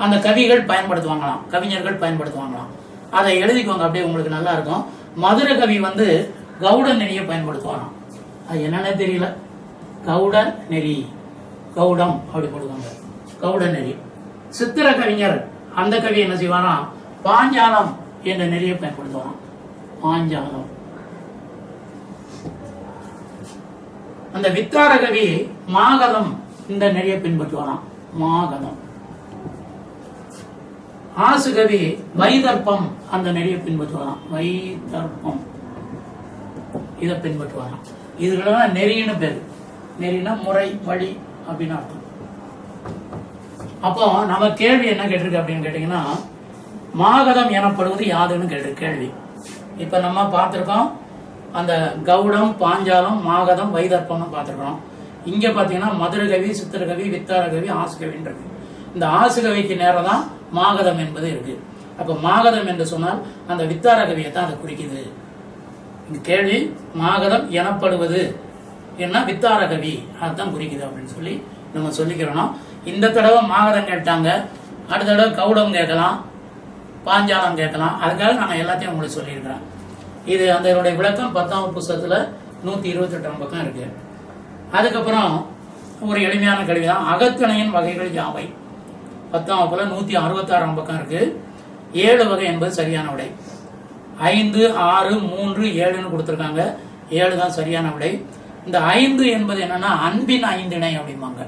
அந்த கவிகள் பயன்படுத்துவாங்களாம், கவிஞர்கள் பயன்படுத்துவாங்களாம். அதை எழுதிக்கோங்க, அப்படியே உங்களுக்கு நல்லா இருக்கும். மதுர கவி வந்து கவுட நெறியை பயன்படுத்துவாராம். அது என்னன்னே தெரியல, கவுட நெறி, கவுடம் அப்படி போடுவாங்க, கவுட நெறி. சித்திர கவிஞர் அந்த கவி என்ன செய்வானா, பாஞ்சாலம் என்ற நெறியை பயன்படுத்துவாராம். பாஞ்சாலம். அந்த வித்தார கவி மாகதம் இந்த நெறியை பின்பற்றுவாராம், மாகதம். ஆசு கவி வைதர்ப்பம் அந்த நெறியை பின்பற்றுவாராம், வைதர்ப்பம் இதை பின்பற்றுவாராம். இதுக்கெல்லாம் நெறின்னு பேரு. நெறினா முறை, வழி அப்படின்னு அர்த்தம். அப்போ நம்ம கேள்வி என்ன கேட்டிருக்கு அப்படின்னு கேட்டீங்கன்னா, மாகதம் எனப்படுவது யாதுன்னு கேள்வி. இப்ப நம்ம பார்த்திருக்கோம் அந்த கவுடம், பாஞ்சாலம், மாகதம், வைதர்ப்பம்னு பார்த்திருக்கோம். இங்க பாத்தீங்கன்னா மதுரகவி, சித்திரகவி, வித்தாரகவி, ஆசுகவின்னு இருக்கு. இந்த ஆசுகவிக்கு நேரம் தான் மாகதம் என்பது இருக்கு. அப்ப மாகதம் என்று சொன்னால் அந்த வித்தாரகவியை தான் அதை குறிக்குது. இந்த கேள்வி மாகதம் எனப்படுவது என்ன, வித்தாரகவி அதுதான் குறிக்குது அப்படின்னு சொல்லி நம்ம சொல்லிக்கிறோம். இந்த தடவை மாகதம் கேட்டாங்க, அடுத்த தடவை கவுடம் கேட்கலாம், பாஞ்சாலம் கேட்கலாம். அதுக்காக நான் எல்லாத்தையும் உங்களுக்கு சொல்லியிருக்கிறேன். இது அந்த விளக்கம் 10ஆம் புத்தகத்துல 128 பக்கம் இருக்கு. அதுக்கப்புறம் ஒரு எளிமையான கேள்விதான், அகத்திணையின் வகைகள் யாவை? 10ஆம் வகுப்புல 166 பக்கம் இருக்கு. 7 வகை என்பது சரியான விடை. 5, 6, 3, 7ன்னு கொடுத்திருக்காங்க. 7 தான் சரியான விடை. இந்த 5 என்பது என்னன்னா அன்பின் 5 இணை அப்படிம்பாங்க.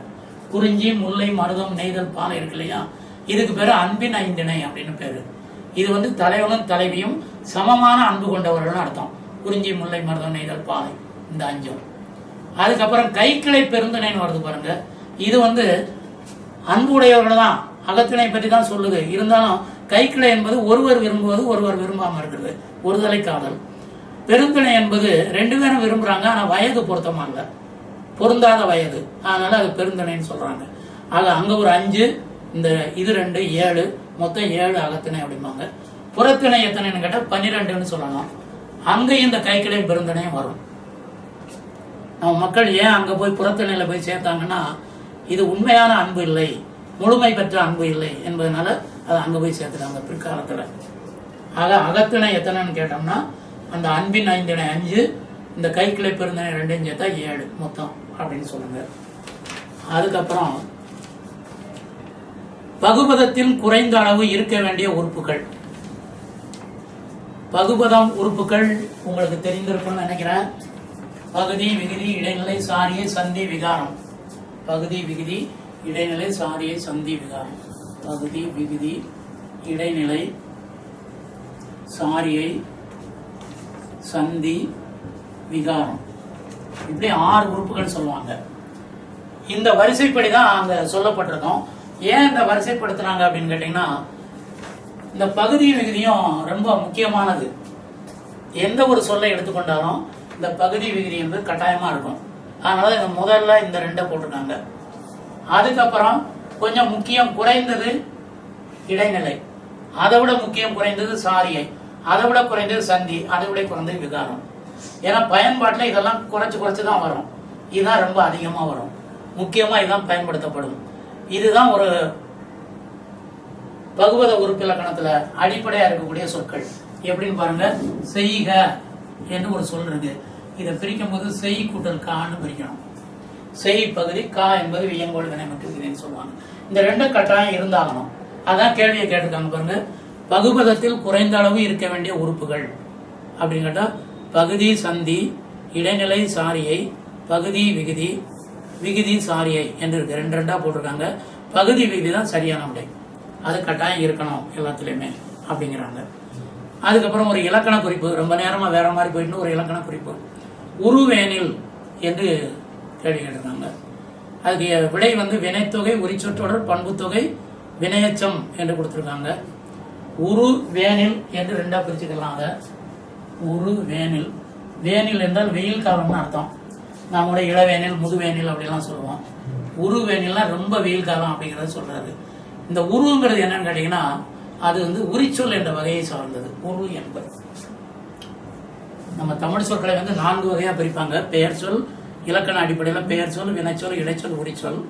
குறிஞ்சி, முல்லை, மருதம், நெய்தல், பாலை இருக்கு இல்லையா, இதுக்கு பேரு அன்பின் 5 இணை அப்படின்னு பேரு. இது வந்து தலைவனும் தலைவியும் சமமான அன்பு கொண்டவர்கள் அர்த்தம். குறிஞ்சி, முல்லை, மருதம், நெய்தல், பாலை, இந்த 5. அதுக்கப்புறம் கைக்கிளை பெருந்திணைன்னு வருது பாருங்க. இது வந்து அன்பு உடையவர்கள் தான், அகத்திணை பற்றி தான் சொல்லுது. இருந்தாலும் கைக்கிளை என்பது ஒருவர் விரும்புவது, ஒருவர் விரும்பாம இருக்குது, ஒருதலை காதல். பெருந்திணை என்பது 2 பேரும் விரும்புறாங்க, ஆனா வயது பொருத்தமா இல்ல, பொருந்தாத வயது, அதனால அது பெருந்திணைன்னு சொல்றாங்க. ஆக அங்க ஒரு 5, இந்த இது 2, 7, மொத்தம் 7 அகத்திணை அப்படிம்பாங்க. புறத்திணை எத்தனைன்னு கேட்டா 12ன்னு சொல்லலாம். அங்கேயும் இந்த கைக்கிளையும் பெருந்திணையும் வரும். நம்ம மக்கள் ஏன் அங்க போய் புறத்திணையில போய் சேர்த்தாங்கன்னா, இது உண்மையான அன்பு இல்லை, முழுமை பெற்ற அன்பு இல்லை என்பதனால அதை அங்க போய் சேர்த்துட்டாங்க பிற்காலத்துல. ஆக அகத்திணை எத்தனைன்னு கேட்டோம்னா அந்த அன்பின் 5 இணை 5, இந்த கைக்கிளை பெருந்தனை 2 சேர்த்தா 7 மொத்தம் அப்படின்னு சொல்லுங்க. அதுக்கப்புறம் பகுபதத்தில் குறைந்த அளவு இருக்க வேண்டிய உறுப்புகள். பகுபதம் உறுப்புகள் உங்களுக்கு தெரிந்திருக்கும்னு நினைக்கிறேன். பகுதி, விகுதி, இடைநிலை, சாரியை, சந்தி, விகாரம். பகுதி, விகுதி, இடைநிலை, சாரியை, சந்தி, விகாரம். பகுதி, விகுதி, இடைநிலை, சாரியை, சந்தி, விகாரம். இப்படி 6 உறுப்புகள் சொல்லுவாங்க. இந்த வரிசைப்படி தான் அங்க சொல்லப்பட்டிருக்கோம். ஏன் இந்த வரிசைப்படுத்துறாங்க அப்படின்னு கேட்டீங்கன்னா, இந்த பகுதி விகுதியும் ரொம்ப முக்கியமானது. எந்த ஒரு சொல்லை எடுத்துக்கொண்டாலும் இந்த பகுதி விகுதி என்பது கட்டாயமா இருக்கும். அதனால இந்த முதல்ல இந்த 2 போட்டிருக்காங்க. அதுக்கப்புறம் கொஞ்சம் முக்கியம் குறைந்தது இடைநிலை, அதை விட முக்கியம் குறைந்தது சாரியை, அதை விட குறைந்தது சந்தி, அதை விட குறைந்தது விகாரம். ஏன்னா பயன்பாட்டில் இதெல்லாம் குறைச்சு தான் வரும். இதுதான் ரொம்ப அதிகமா வரும். முக்கியமா இதுதான் பயன்படுத்தப்படும். இதுதான் ஒரு பகுபத உறுப்பிலக்கணத்துல அடிப்படையா இருக்கக்கூடிய சொற்கள். எப்படின்னு பாருங்க. செய்க என்று ஒரு சொல் இருக்கு. இதை பிரிக்கும் போது செய் கூட்டல் கான்னு பிரிக்கணும். செய் பகுதி, கா என்பது வியங்கோடு வினைமட்டு விதின்னு சொல்லுவாங்க. இந்த 2 கட்டாயம் இருந்தாகணும். அதான் கேள்வியை கேட்டிருக்காங்க பாருங்க. பகுபதத்தில் குறைந்த அளவு இருக்க வேண்டிய உறுப்புகள் அப்படின்னு கேட்டா பகுதி, சந்தி, இடைநிலை, சாரியை, பகுதி, விகுதி, விகுதி, சாரியை என்று இருக்கு. 2 போட்டிருக்காங்க. பகுதி விகுதி தான் சரியான விடை. அது கட்டாயம் இருக்கணும் எல்லாத்துலயுமே அப்படிங்கிறாங்க. அதுக்கப்புறம் ஒரு இலக்கண குறிப்பு. ரொம்ப நேரமா வேற மாதிரி போயிட்டு ஒரு இலக்கண குறிப்பு. உருவேனில் என்று கேள்வி கேட்டிருக்காங்க. அதுக்கு விடை வினைத்தொகை, உரிச்சொற்றொடர், பண்புத்தொகை, வினையச்சம் என்று கொடுத்திருக்காங்க. உரு வேனில் என்று 2 பிரிச்சுக்கலாம். அதை உரு வேனில். வேனில் என்றால் வெயில் காலம்னு அர்த்தம். நம்மளோட இளவேனில், முதுவேனில் அப்படிலாம் சொல்லுவோம். உரு வேனில்னா ரொம்ப வெயில் காலம் அப்படிங்கறத சொல்றாரு. இந்த உருங்கிறது என்னன்னு கேட்டீங்கன்னா, அது உரிச்சொல் என்ற வகையை சார்ந்தது. உரு என்பது நம்ம தமிழ் சொற்களை 4 வகையா பிரிப்பாங்க. பெயர் சொல், இலக்கண அடிப்படையில் பெயர் சொல், வினைச்சொல், இடைச்சொல், உரிச்சொல்.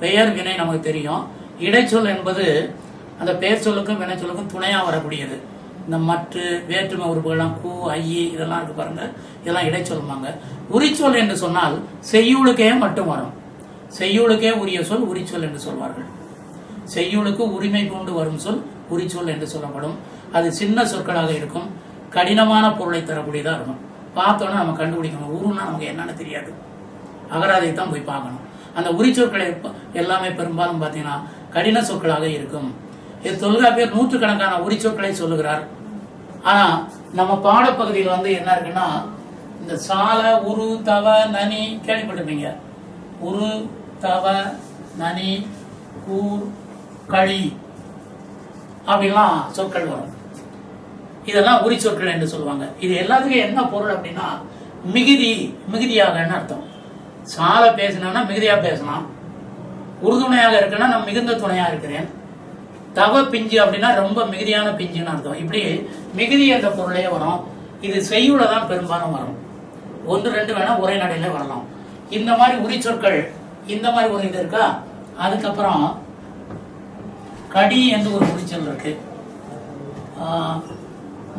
பெயர், வினை நமக்கு தெரியும். இடைச்சொல் என்பது அந்த பெயர் சொல்லுக்கும் வினைச்சொல்லுக்கும் துணையா வரக்கூடியது. இந்த மற்ற வேற்றுமை உறுப்புகள்லாம் கூ, ஐ இதெல்லாம் இருக்கு பாருங்க, இதெல்லாம் இடைச்சொல்லுவாங்க. உரிச்சொல் என்று சொன்னால் செய்யுளுக்கே மட்டும் வரும். செய்யுளுக்கே உரிய சொல் உரிச்சொல் என்று சொல்வார்கள். செய்யுளுக்கு உரிமை கொண்டு வரும் சொல் உரிச்சொல் என்று சொல்லப்படும். அது சின்ன சொற்களாக இருக்கும். கடினமான பொருளை தரக்கூடியதா இருக்கும். பார்த்தோன்னா நம்ம கண்டுபிடிக்கணும். உருன்னா நமக்கு என்னன்னு தெரியாது. அகராதை தான் போய் பார்க்கணும். அந்த உரிச்சொற்களை எல்லாமே பெரும்பாலும் பார்த்தீங்கன்னா கடின சொற்களாக இருக்கும். இது தொல்காப்பியர் நூற்றுக்கணக்கான உரிச்சொற்களை சொல்லுகிறார். ஆனா நம்ம பாடப்பகுதியில் என்ன இருக்குன்னா, இந்த சால, உரு, தவ, நனி கேள்விப்பட்டிருப்பீங்க. உரு, தவ, நனி, கூர், களி அப்படிலாம் சொற்கள் வரும். இதெல்லாம் உரி சொற்கள் என்று சொல்லுவாங்க. இது எல்லாத்துக்கும் என்ன பொருள் அப்படின்னா, மிகுதி, மிகுதியாக அர்த்தம். சால பேசினா மிகுதியா பேசலாம். உறுதுணையாக இருக்குன்னா நான் மிகுந்த துணையா இருக்கிறேன். தவ பிஞ்சு அப்படின்னா ரொம்ப மிகுதியான பிஞ்சுன்னு அர்த்தம். இப்படி மிகுதி என்ற பொருளே வரும். இது செய்யுள தான் பெரும்பாலும் வரும். 1-2 வேணா ஒரே நடையில வரலாம். இந்த மாதிரி உரி சொற்கள், இந்த மாதிரி ஒரு இது இருக்கா. அதுக்கப்புறம் கடி என்று ஒரு உரிச்சொல் இருக்கு.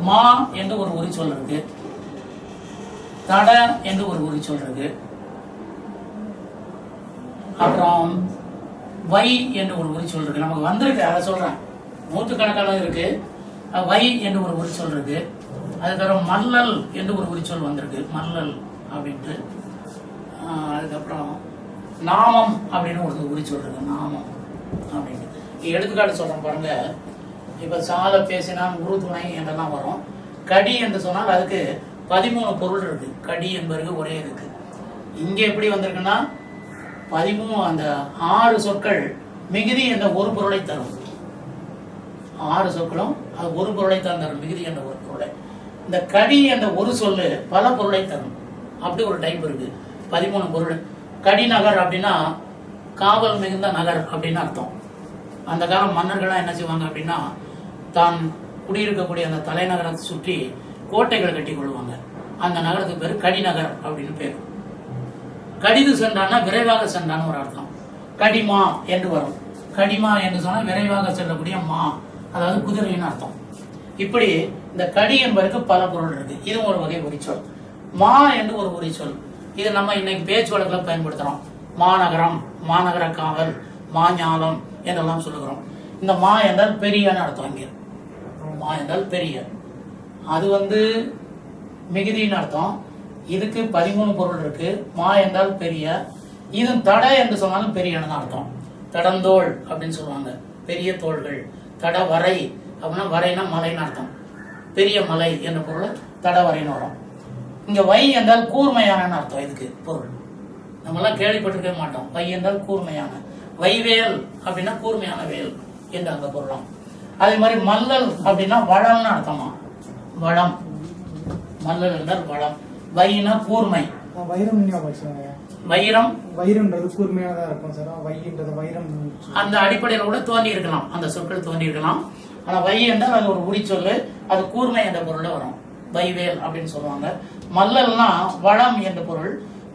மா என்று ஒரு உரிச்சொல் இருக்கு. தட என்று ஒரு உரிச்சொல் இருக்கு. அப்புறம் வை என்று ஒரு உரிச்சொல் இருக்கு. நமக்கு வந்திருக்கு, அதை சொல்றேன். நூற்றுக்கணக்கான இருக்கு. வை என்று ஒரு உரிச்சொல் இருக்கு. அதுக்கப்புறம் மல்லல் என்று ஒரு உரிச்சொல் வந்திருக்கு. மல்லல் அப்படின்ட்டு. அதுக்கப்புறம் நாமம் அப்படின்னு ஒரு உரிச்சொல் இருக்கு. நாமம் அப்படின்ட்டு எடுத்துக்காட்டு சொல்றேன் பாருங்க. இப்ப சால பேசினான், உறுதுணை என்றெல்லாம் வரும். கடி என்று சொன்னால் அதுக்கு 13 பொருள் இருக்கு. கடி என்பது ஒரே இருக்கு. இங்க எப்படி வந்திருக்குன்னா 13, அந்த 6 சொற்கள் மிகுதி என்ற ஒரு பொருளை தரும். 6 சொற்களும் அது ஒரு பொருளை தான் தரும். மிகுதி என்ற ஒரு பொருளை. இந்த கடி என்ற ஒரு சொல்லு பல பொருளை தரும். அப்படி ஒரு டைப் இருக்கு. 13 பொருள். கடிநகர் அப்படின்னா காவல் மிகுந்த நகர் அப்படின்னு அர்த்தம். அந்த காலம் மன்னர்கள்லாம் என்ன செய்வாங்க அப்படின்னா, தான் குடியிருக்கக்கூடிய அந்த தலைநகரத்தை சுற்றி கோட்டைகளை கட்டி கொள்வாங்க. அந்த நகரத்துக்கு பேரு கடிநகர் அப்படின்னு பேரு. கடிது சென்றான்னா விரைவாக சென்றான்னு ஒரு அர்த்தம். கடிமா என்று வரும். கடிமா என்று சொன்னா விரைவாக செல்லக்கூடிய மா, அதாவது குதிரைன்னு அர்த்தம். இப்படி இந்த கடி என்பதற்கு பல பொருள் இருக்கு. இது ஒரு வகை உரிச்சொல். மா என்று ஒரு உரிச்சொல். இது நம்ம இன்னைக்கு பேச்சு வழக்கில் பயன்படுத்துறோம். மாநகரம், மாநகர காவல், மாஞாலம் என்றெல்லாம் சொல்லுகிறோம். இந்த மா என்றால் பெரியன்னு அர்த்தம். இங்கே மா என்றால் பெரிய, அது மிகுதின்னு அர்த்தம். இதுக்கு 13 பொருள் இருக்கு. மா என்றால் பெரிய. இது தட என்று சொன்னாலும் பெரியன்னு அர்த்தம். தடந்தோள் அப்படின்னு சொல்லுவாங்க, பெரிய தோள்கள். தட வரை அப்படின்னா வரைனா மலைன்னு அர்த்தம். பெரிய மலை என்ற பொருள் தட வரைன்னு வரும். இங்க வை என்றால் கூர்மையான அர்த்தம். இதுக்கு பொருள் நம்மெல்லாம் கேள்விப்பட்டிருக்க மாட்டோம். வை என்றால் கூர்மையான. வைவேல் அப்படின்னா கூர்மையான வேல் என்று அந்த பொருளாம். அதே மாதிரி மல்லல் அப்படின்னா வளம்னு அர்த்தமா. வளம், மல்லல் என்றால் வளம். வைனா கூர்மை. வைரம் வைரம், வைரம்ன்றது கூர்மையானதா இருக்கும் சார். வைன்றது வைரம் அந்த அடிப்படையில் கூட தோன்றி இருக்கலாம், அந்த சொற்கள் தோன்றி இருக்கலாம். ஆனா வை என்றால் அது ஒரு உரிச்சொல்லு, அது கூர்மை என்ற பொருள்ல வரும். வைவேல் அப்படின்னு சொல்லுவாங்க. மல்லல்னா வளம் என்ற பொருள்.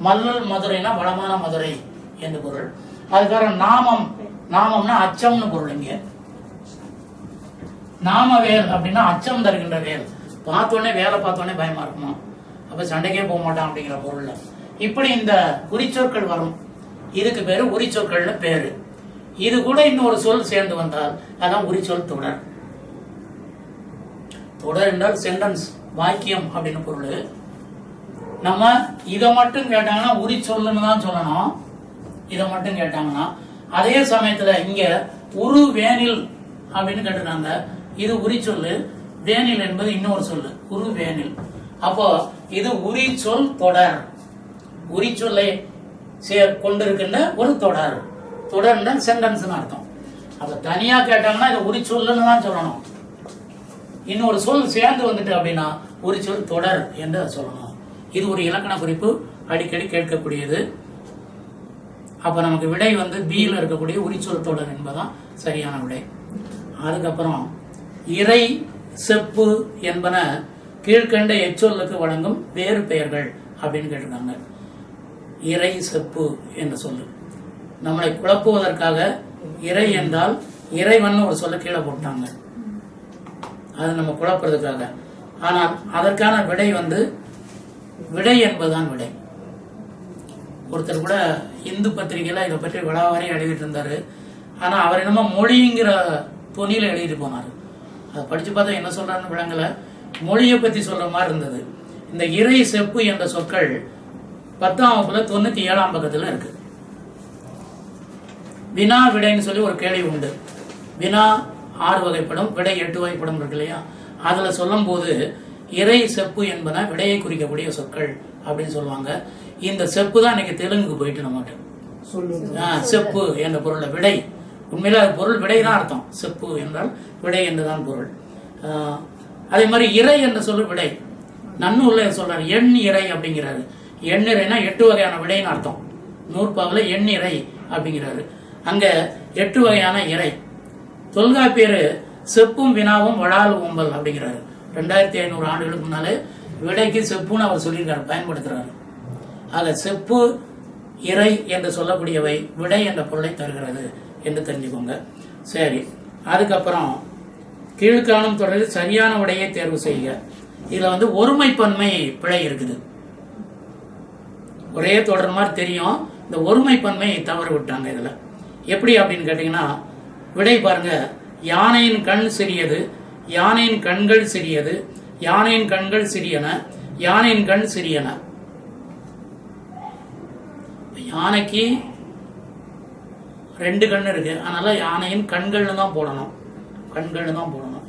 மல்லல் மதுரைனா வளமான மதுரை என்று பொருள். அதுக்காக நாமம், நாமம்னா அச்சம்னு பொருள். இங்க நாமவேல் அப்படின்னா அச்சம் தருகின்ற வேல். பார்த்தோடனே வேலை பார்த்தோடனே பயமா இருக்குமா, அப்ப சண்டைக்கே போக மாட்டான் அப்படிங்கிற பொருள்ல இப்படி இந்த உரிச்சொற்கள் வரும். இதுக்கு பேரு உரிச்சொற்கள்னு பேரு. இது கூட இன்னொரு சொல் சேர்ந்து வந்தால் அதான் உரிச்சொல் தொடர். தொடர் என்றால் சென்டென்ஸ், வாக்கியம் அப்படின்னு பொருள். நம்ம இதை மட்டும் கேட்டாங்கன்னா உரிச்சொல்லுன்னு தான் சொல்லணும். இதை மட்டும் கேட்டாங்கன்னா, அதே சமயத்துல இங்க உரு வேனில் அப்படின்னு கேட்டுருக்காங்க. இது உரிச்சொல்லு. வேனில் என்பது இன்னொரு சொல்லு, உரு வேனில். அப்போ இது உரிச்சொல் தொடர். உரிச்சொல்லை கொண்டிருக்கின்ற ஒரு தொடர். தொடர்னா சென்டென்ஸ் அர்த்தம். அப்ப தனியா கேட்டாங்கன்னா இது உரிச்சொல்லுன்னு தான் சொல்லணும். இன்னொரு சொல் சேர்ந்து வந்துட்டு அப்படின்னா உரிச்சொல் தொடர் என்று சொல்லணும். இது ஒரு இலக்கண குறிப்பு, அடிக்கடி கேட்கக்கூடியது. அப்ப நமக்கு விடை பியில் இருக்கக்கூடிய உரிச்சொல் தொடர் என்பதான் சரியான விடை. அதுக்கப்புறம் இறை, செப்பு என்பன கீழ்கண்ட எச்சொல்லுக்கு வழங்கும் வேறு பெயர்கள் அப்படின்னு கேட்டிருக்காங்க. இறை, செப்பு என்று சொல்லு நம்மளை குழப்புவதற்காக இறை என்றால் இறைவன் ஒரு சொல்ல கீழே போட்டாங்க, அது நம்ம குழப்புறதுக்காக. ஆனால் அதற்கான விடை விடை என்பதுதான் விடை. ஒருத்தர் கூட இந்து பத்திரிகையில இதை பற்றி விழாவாரி எழுதிட்டு இருந்தாரு. ஆனா அவர் என்னமோ மொழிங்கிற துணியில எழுதிட்டு போனாரு. அதை படிச்சு பார்த்தா என்ன சொல்றாருன்னு விளங்கல. மொழியை பத்தி சொல்ற மாதிரி இருந்தது. இந்த இறை, செப்பு என்ற சொற்கள் 10ஆம் வகுப்புல 97ஆம் பக்கத்துல இருக்கு. வினா விடைன்னு சொல்லி ஒரு கேள்வி உண்டு. வினா 6 வகைப்படும், விடை 8 வகைப்படும் இருக்கு இல்லையா. அதுல சொல்லும் போது இறை, செப்பு என்பன விடையை குறிக்கக்கூடிய சொற்கள் அப்படின்னு சொல்லுவாங்க. இந்த செப்பு தான் இன்னைக்கு தெலுங்கு போயிட்டு நம்மகிட்ட செப்பு என்ற பொருள்ல விடை. உண்மையில அது பொருள் விடை தான் அர்த்தம். செப்பு என்றால் விடை என்றுதான் பொருள். அதே மாதிரி இறை என்ற சொல்லு விடை. நன்னூல்ல சொல்றாரு எண் இறை அப்படிங்கிறாரு. எண் இறைனா 8 வகையான விடைன்னு அர்த்தம். நூற்பாவில் எண் இறை அப்படிங்கிறாரு. அங்க 8 வகையான இறை. தொல்காப்பியர் செப்பும் வினாவும் வளால் ஓம்பல் அப்படிங்கிறாரு. 2500 ஆண்டுகளுக்கு முன்னாலே விடைக்கு செப்புன்னு அவர் சொல்லியிருக்காரு, பயன்படுத்துறாரு. ஆக செப்பு, இறை என்று சொல்லக்கூடியவை விடை என்ற பொருளை தருகிறது என்று தெரிஞ்சுக்கோங்க. சரி, அதுக்கப்புறம் கீழ்காணும் தொடரில் சரியான விடையை தேர்வு செய்க. இதுல ஒருமைப்பன்மை பிழை இருக்குது. ஒரே தொடர் மாதிரி தெரியும், இந்த ஒருமைப்பன்மை தவறு விட்டாங்க. இதுல எப்படி அப்படின்னு கேட்டீங்கன்னா, விடை பாருங்க. யானையின் கண் சிறியது, யானையின் கண்கள் சிறியது, யானையின் கண்கள் சிறியன, யானையின் கண் சிறியன. யானைக்கு 2 கண் இருக்கு, அதனால யானையின் கண்கள்னு தான் போடணும். கண்கள்னு தான் போடணும்.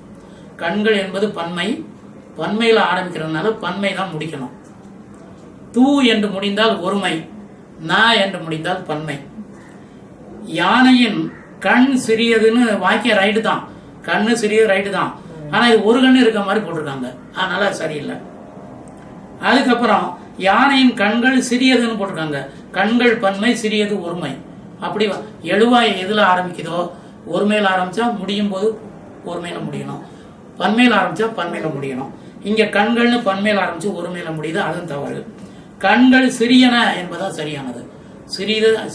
கண்கள் என்பது பன்மை, பன்மையில ஆரம்பிக்கிறதுனால பன்மை தான் முடிக்கணும். தூ என்று முடிந்தால் ஒருமை, ந என்று முடிந்தால் பன்மை. யானையின் கண் சிறியதுன்னு வாக்கிய ரைட்டு தான், கண்ணு சிறியது ரைட்டு தான். ஆனா இது ஒரு கண்ணு இருக்க மாதிரி போட்டிருக்காங்க, அதனால சரியில்லை. அதுக்கப்புறம் யானையின் கண்கள் சிறியதுன்னு போட்டிருக்காங்க. கண்கள் பன்மை, சிறியது ஒருமை. அப்படி எழுவாய் எதுல ஆரம்பிக்குதோ ஒருமையில ஆரம்பிச்சா முடியும் போது ஒருமையில முடியணும், பன்மையில ஆரம்பிச்சா பன்மையில முடியணும். இங்க கண்கள்னு பன்மையில ஆரம்பிச்சு ஒருமையில முடியுது, அதுவும் தவறு. கண்கள் சிறியன என்பதான் சரியானது.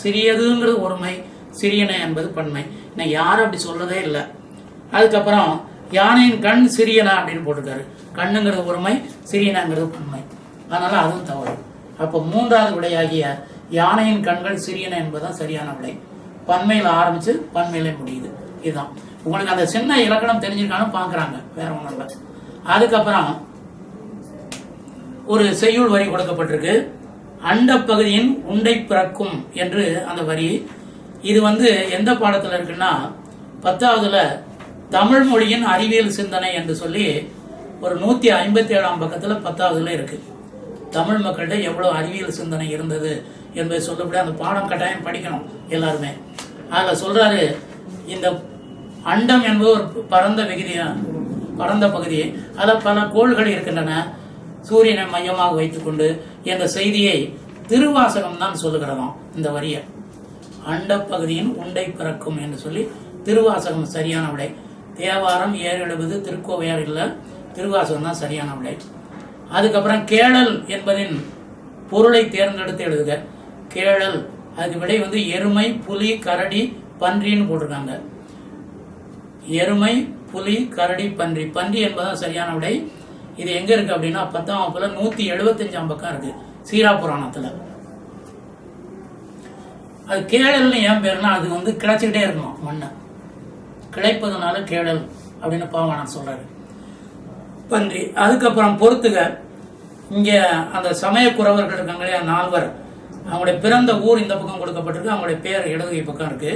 சிறியதுங்கிறது ஒருமை, சிறியன என்பது பன்மை. யாரும் அப்படி சொல்லதே இல்லை. அதுக்கப்புறம் யானையின் கண் சிறியனா அப்படின்னு போட்டிருக்காரு. கண்ணுங்கிறது ஒருமை, சிறியனாங்கிறது பன்மை. அதனால அதுவும் தவறு. அப்போ மூன்றாவது விடையாகிய யானையின் கண்கள் சிறியன என்பதுதான் சரியான விடை. பன்மையில ஆரம்பிச்சு பன்மையில முடியுது. இதுதான் உங்களுக்கு அந்த சின்ன இலக்கணம் தெரிஞ்சிருக்கான்னு பாக்குறாங்க, வேற ஒன்றும் இல்லை. அதுக்கப்புறம் ஒரு செய்யுள் வரி கொடுக்கப்பட்டிருக்கு. அண்ட பகுதியின் உண்டை பிறக்கும் என்று அந்த வரி. இது எந்த பாடத்துல இருக்குன்னா 10வதுல தமிழ் மொழியின் அறிவியல் சிந்தனை என்று சொல்லி ஒரு 157ஆம் பக்கத்துல 10வதுல இருக்கு. தமிழ் மக்கள்கிட்ட எவ்வளவு அறிவியல் சிந்தனை இருந்தது என்பதை சொல்லப்படி அந்த பாடம் கட்டாயம் படிக்கணும் எல்லாருமே. அதுல சொல்றாரு, இந்த அண்டம் என்பது ஒரு பரந்த பகுதி, அதில் பல கோள்கள் இருக்கின்றன, சூரியனை மையமாக வைத்துக்கொண்டு என்ற செய்தியை திருவாசகம் தான் சொல்லுகிறதாம். இந்த வரிய அண்ட பகுதியின் உண்டை பிறக்கும் என்று சொல்லி திருவாசகம் சரியான விடை. தேவாரம் 770, திருக்கோவையார் இல்ல, திருவாசகம் தான் சரியான விடை. அதுக்கப்புறம் கேளல் என்பதின் பொருளை தேர்ந்தெடுத்து எழுதுக. கேளல் அதுக்கு விடை எருமை, புலி, கரடி, பன்றின்னு போட்டிருக்காங்க. எருமை, புலி, கரடி, பன்றி. பன்றி என்பதான் சரியான விடை. இது எங்க இருக்கு அப்படின்னா 10ஆம் வகுப்புல 175ஆம் பக்கம் இருக்கு சீரா புராணத்துல. அது கேளல்னு ஏன் பேருனா அது கிளச்சிக்கிட்டே இருக்கணும், மண்ணை கிளைப்பதனால கேளல் அப்படின்னு பாவாணன் சொல்றாரு. பன்றி. அதுக்கப்புறம் பொறுத்துக. இங்க அந்த சமய குறவர்கள் இருக்காங்க இல்லையா, 4 அவங்களுடைய பிறந்த ஊர் இந்த பக்கம் கொடுக்கப்பட்டிருக்கு, அவங்களுடைய பேர் இடதுகை பக்கம் இருக்கு.